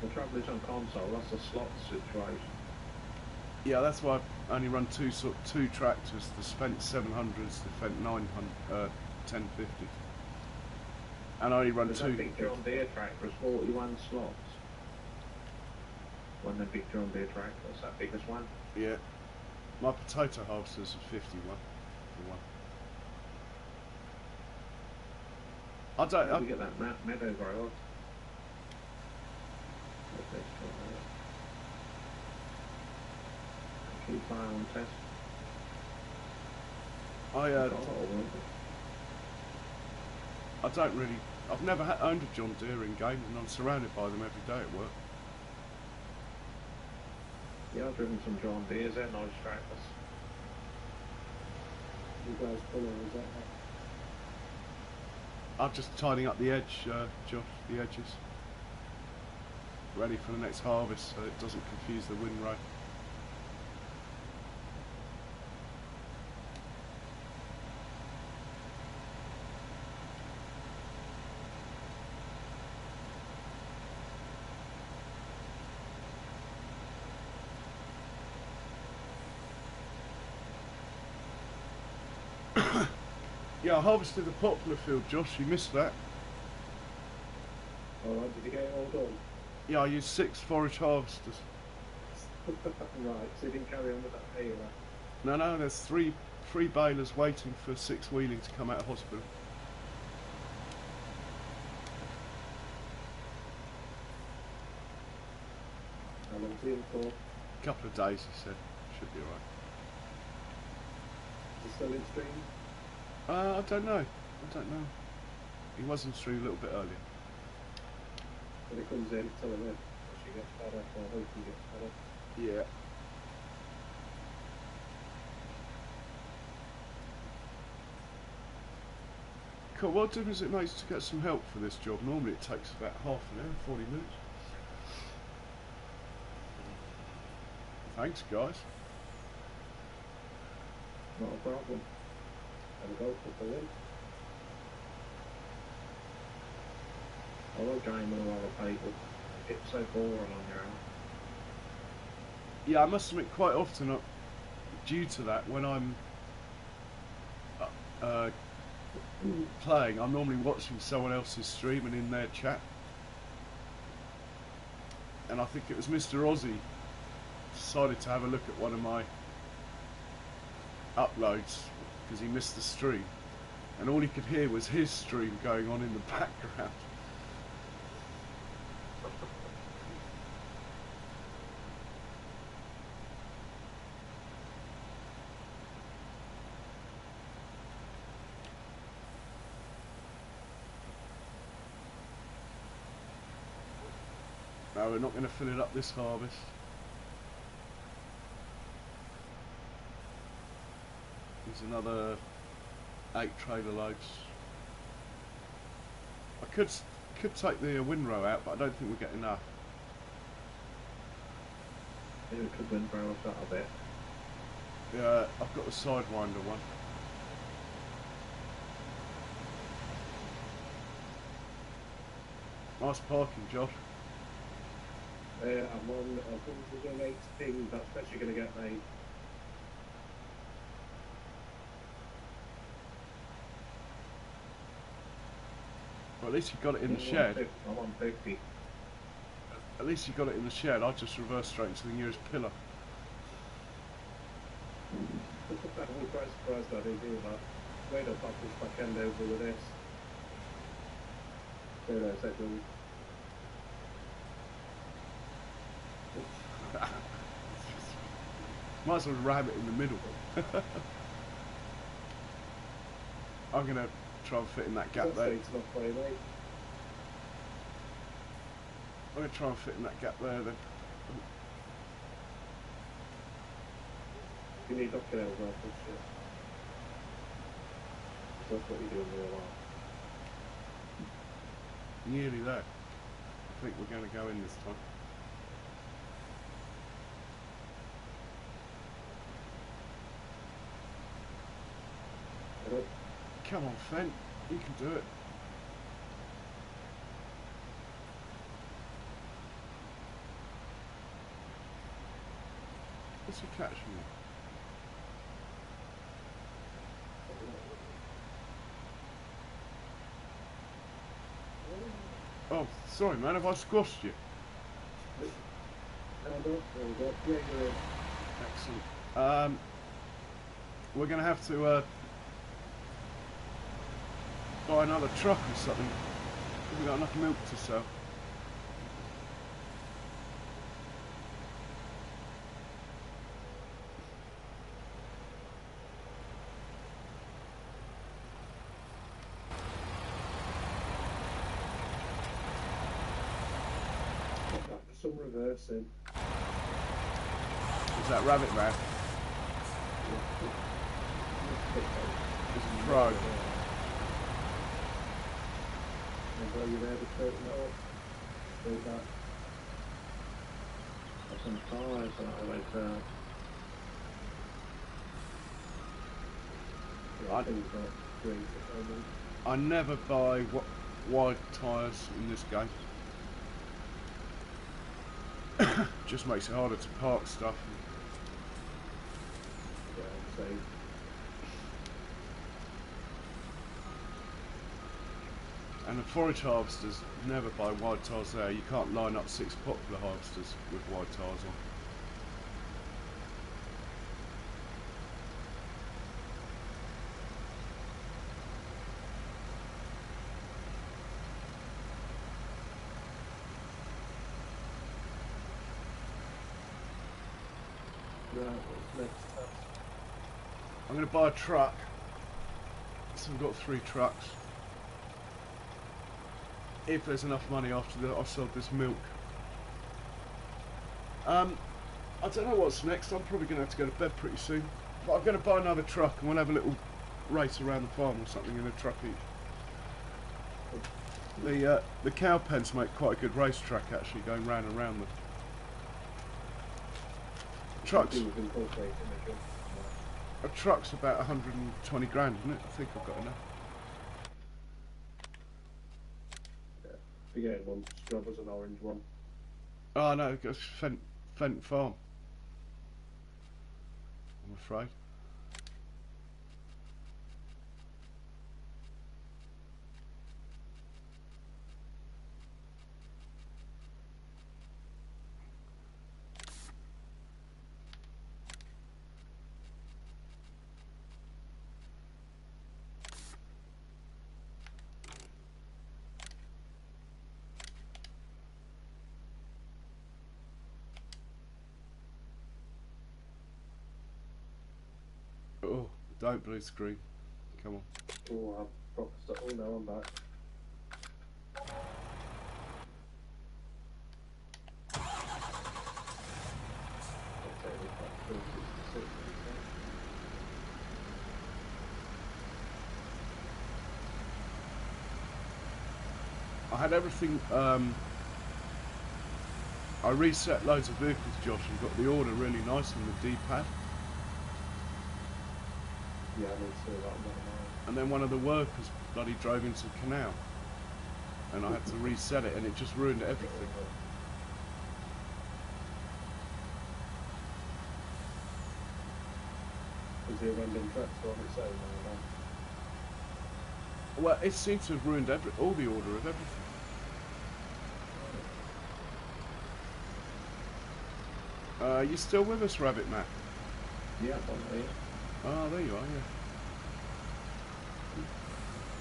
The trouble is on console, that's a slot situation. Yeah, that's why I only run two tractors: the Fent 700s, the Fent 1050s, and I only run There's two. that big John Deere tractor is 41 slots. One of the big John Deere tractors, that biggest one. Yeah, my potato harvester's a 51. for one. I don't. How do we get that meadow grower? Let's try that. Keep fire on test. I don't really. I've never owned a John Deere in game, and I'm surrounded by them every day at work. Yeah, I've driven some John Deeres, they're nice tractors. You guys pull on, is that I'm just tidying up the edge, Josh, the edges. Ready for the next harvest so it doesn't confuse the windrow. Yeah, I harvested the poplar field, Josh, you missed that. Alright, did you get it all done? Yeah, I used 6 forage harvesters. Right, so you didn't carry on with that hay, right? No, there's three balers waiting for 6 wheeling to come out of hospital. How long's he in for? A couple of days, he said. Should be alright. Is he still in stream? I don't know. He was in stream a little bit earlier. When he comes in, tell him in. As she gets better, or hope he gets better. Yeah. Cool, what difference it makes to get some help for this job? Normally it takes about half an hour, 40 minutes. Thanks, guys. Not a problem. Have a go, put the in. I love going with a lot of people. It's so boring on your own. Yeah, I must admit, quite often, due to that, when I'm playing, I'm normally watching someone else's stream and in their chat. And I think it was Mr. Aussie decided to have a look at one of my uploads because he missed the stream, and all he could hear was his stream going on in the background. No, we're not going to fill it up this harvest. There's another 8 trailer loads. I could take the windrow out, but I don't think we'll get enough. Maybe we could windrow off that a bit. Yeah, I've got the sidewinder one. Nice parking, Josh. I'm on 108 ping, that's best you're going to get, mate. Well, at least you got it in the shed. I'm on 50. At least you got it in the shed. I just reversed straight into the nearest pillar. I'm quite surprised I didn't do that. Wait up, I'll push back end over with this. Wait a second. Might as well ram it in the middle. I'm going to try and fit in that gap there. That's not play, mate. I'm going to try and fit in that gap there then. You need knocking out well, push it. That's what you do in real life. Nearly there. I think we're going to go in this time. Come on, Fent, you can do it. What's he catching me? Oh, sorry man, have I squashed you? There we go. Yeah, you're in. Excellent. We're going to have to buy another truck or something. We've got enough milk to sell. Some reversing. Is that Rabbit Man? This is Pro. And while you're there, to straighten it up. Straight back. Got some tyres that I like Yeah, I think we've got 3 at the moment. I never buy wide tyres in this game. Just makes it harder to park stuff. Yeah, I'd say. And the forage harvesters, never buy wide tyres there. You can't line up 6 popular harvesters with wide tyres on. Right, what's next task? I'm going to buy a truck. So we've got 3 trucks. If there's enough money after I've sold this milk. I don't know what's next. I'm probably going to have to go to bed pretty soon. But I'm going to buy another truck and we'll have a little race around the farm or something in a truck each. The cow pens make quite a good racetrack actually, going round and round them. Trucks. A truck's about 120 grand, isn't it? I think I've got enough. You're getting one. Strawberries an orange one. Oh no, it's Fent Farm. I'm afraid. Oh, don't blue screen. Come on. Oh, I've proper stuff. Oh no, I'm back. I had everything, I reset loads of vehicles, Josh, and got the order really nice on the D-pad. Yeah, I need to do that one. And then one of the workers bloody drove into the canal. And I had to reset it and it just ruined everything. Is there a random track on its own? Well, it seems to have ruined all the order of everything. You still with us, Rabbit Matt? Yeah, I'm here. Oh, there you are, yeah.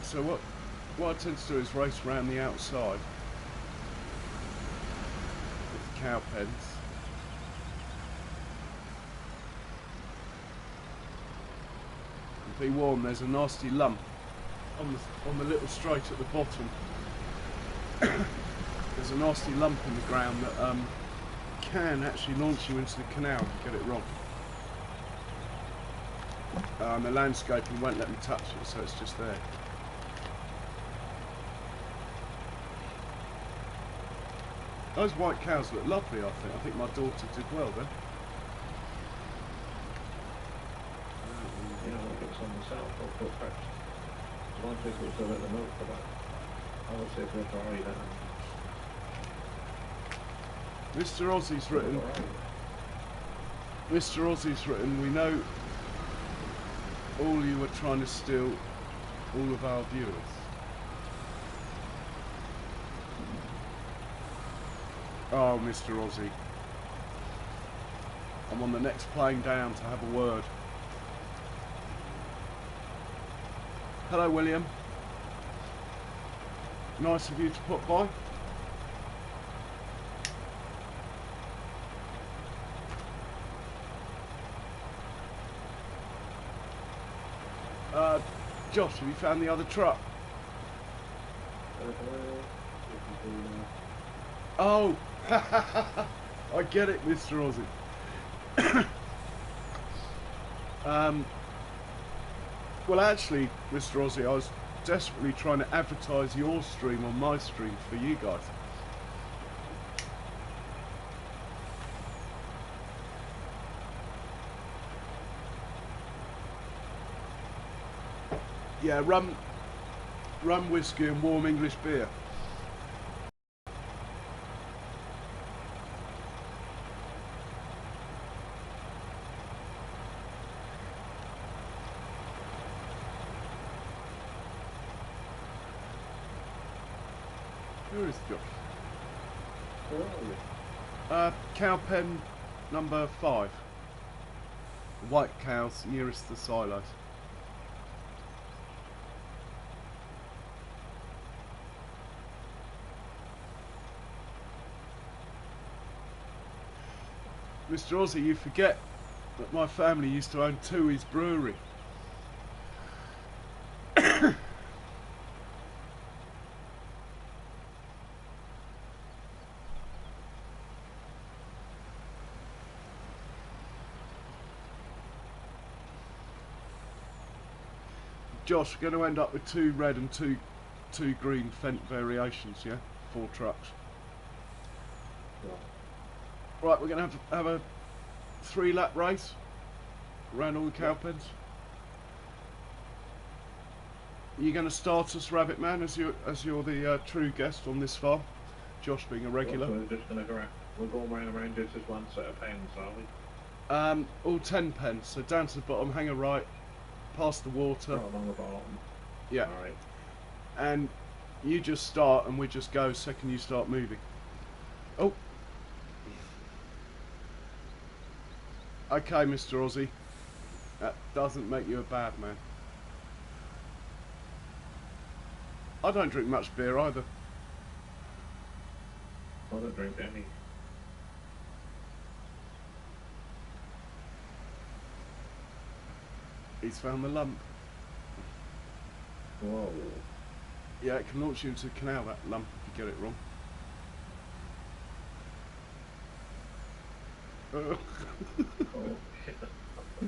So what I tend to do is race around the outside with the cow pens. And be warned, there's a nasty lump on the little straight at the bottom. There's a nasty lump in the ground that can actually launch you into the canal if you get it wrong. The landscaping won't let me touch it, so it's just there. Those white cows look lovely, I think. I think my daughter did well there. you know, if it's on the south, I'll put perhaps one people still at the milk for that. I would say for dry then. Mr. Aussie's written, Mr. Aussie's written, we know all you were trying to steal all of our viewers. Oh, Mr. Aussie. I'm on the next plane down to have a word. Hello, William. Nice of you to put by. Josh, have you found the other truck? Oh, I get it, Mr. Aussie. Well, actually, Mr. Aussie, I was desperately trying to advertise your stream on my stream for you guys. Yeah, rum, whiskey and warm English beer. Where is Josh? Where are you? Cow pen number 5. White cows nearest the silos. Mr. Aussie, you forget that my family used to own Tooheys Brewery. Josh, we're going to end up with 2 red and two green Fent variations, yeah? 4 trucks. Right, we're going to have a 3-lap race around all the cow pens. Are you going to start us, Rabbit Man, as you're the true guest on this farm? Josh being a regular. So we're just going to go. We're going round and round just as one set of pens, are we? All 10 pens. So down to the bottom, hang a right, past the water. Right along the bottom. Yeah. All right. And you just start, and we just go second you start moving. Oh. Okay, Mr. Aussie. That doesn't make you a bad man. I don't drink much beer either. I don't drink any. He's found the lump. Whoa. Yeah, it can launch you into a canal, that lump, if you get it wrong. Oh shit. I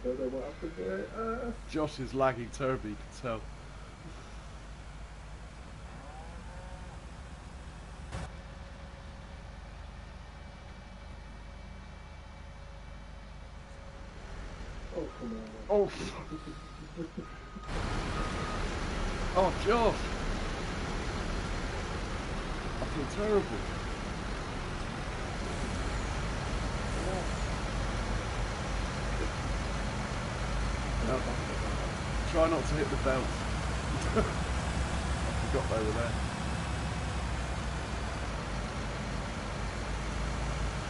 don't know what happened there. Josh is lagging terribly, you can tell. Oh, come on. Oh, oh, Josh! I feel terrible. No, try not to hit the belt. I forgot they were there.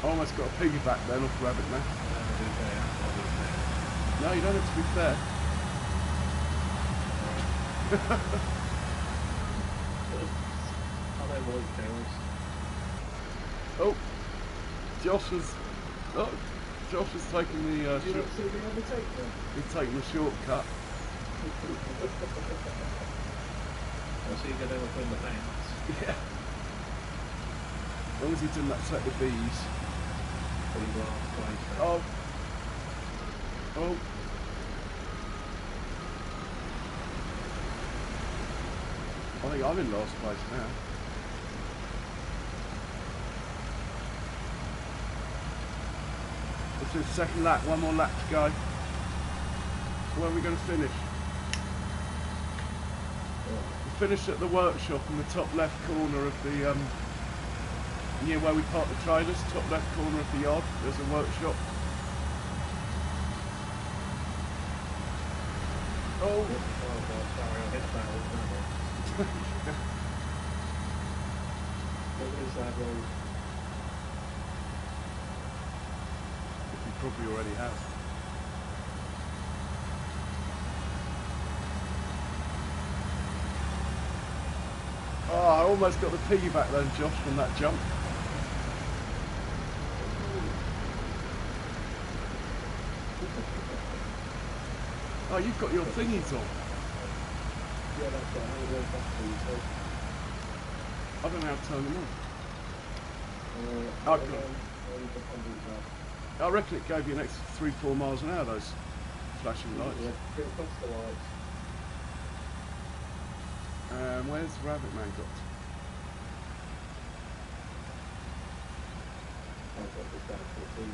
I almost got a piggyback then off Rabbit Man. No, you don't have to be fair. Oh, Josh has taken the he's taken the shortcut. So you get over from the fence. Yeah. As long as he didn't upset the bees. Oh. Oh. I think I'm in last place now. It's the second lap, one more lap to go. Where are we going to finish? We finished at the workshop in the top left corner of the, near where we park the trailers, top left corner of the yard, there's a workshop. Oh! God, sorry, I hit that one. What is that road? He probably already has. almost got the piggyback then, Josh, from that jump. Oh, you've got your thingies on. Yeah, that's what I was back to you, so. I don't know how to turn them on. I I reckon it gave you an extra 3-4 miles an hour, those flashing lights. Yeah, pretty close to the lights. Where's Rabbit Man got to? I've got this down to 14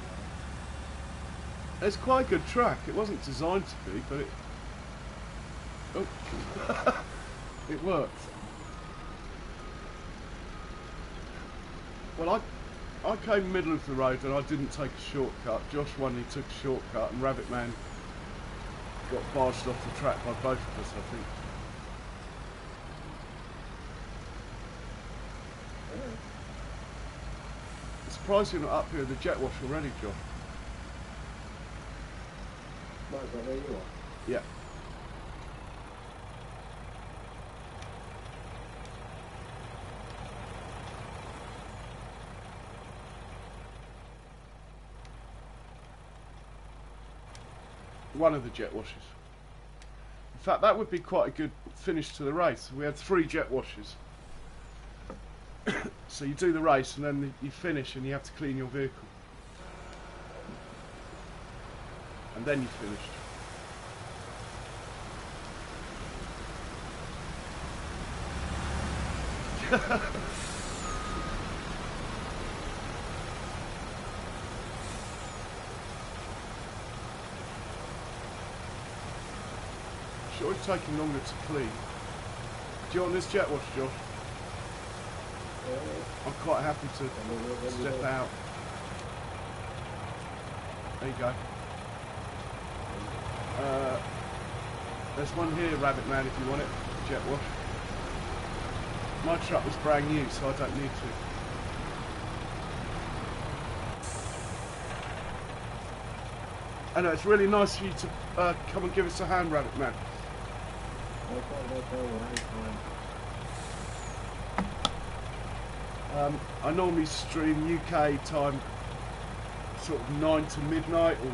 now. It's quite a good track. It wasn't designed to be, but it... Oh. It worked. Well, I came middle of the road and I didn't take a shortcut. Josh won, he took a shortcut, and Rabbit Man got barged off the track by both of us, I think. I'm surprised you're not up here with the jet wash already, Josh. Might as well where you are. Yeah. One of the jet washes. In fact, that would be quite a good finish to the race. We had 3 jet washes. So you do the race and then you finish and you have to clean your vehicle. And then you finished. Sure, it's taking longer to clean. Do you want this jet wash, Josh? I'm quite happy to step out. There you go. There's one here, Rabbit Man, if you want it. Jet wash. My truck was brand new, so I don't need to. I know, it's really nice for you to come and give us a hand, Rabbit Man. I normally stream UK time sort of 9 to midnight or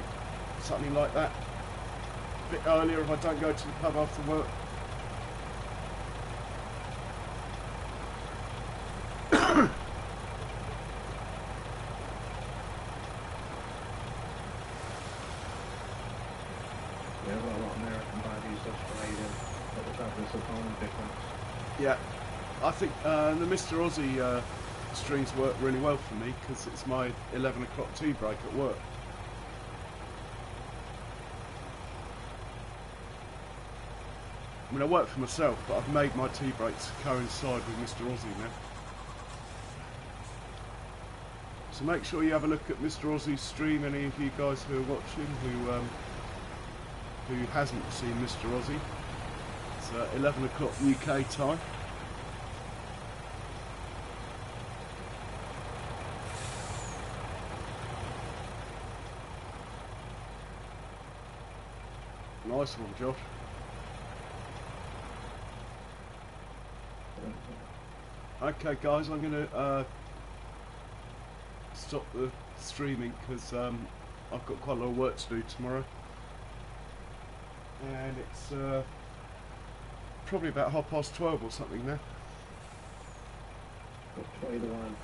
something like that. A bit earlier if I don't go to the pub after work. Yeah, I've got a lot of American bodies, Australian, but the travelers are finding difference. Yeah, I think the Mr. Aussie streams work really well for me because it's my 11 o'clock tea break at work. I mean, I work for myself, but I've made my tea breaks coincide with Mr. Aussie now. So make sure you have a look at Mr. Aussie's stream, any of you guys who are watching who hasn't seen Mr. Aussie. It's 11 o'clock UK time. Nice one, Josh. Okay, guys, I'm going to stop the streaming because I've got quite a lot of work to do tomorrow. And it's probably about 12:30 or something now. 20 to 1.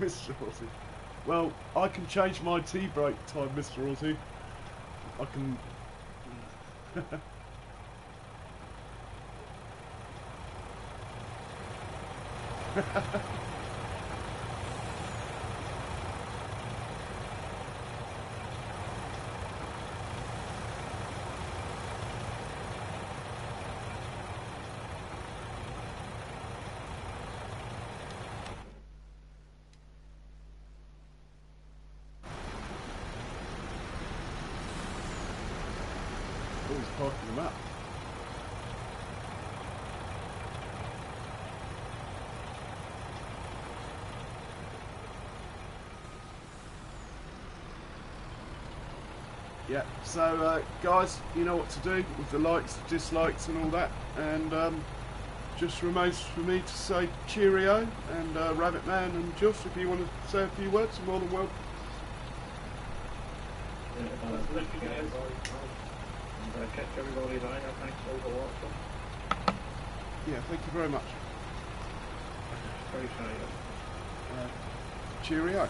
Mr. Aussie. Well, I can change my tea break time, Mr. Aussie. I can... Always parking them up. Yeah, so guys, you know what to do with the likes, dislikes and all that, and just remains for me to say cheerio, and Rabbit Man and Juff, if you want to say a few words, you're more than welcome. Thank you guys. And catch everybody later. Thanks all for watching. Yeah, thank you very much. Appreciate it. Cheerio.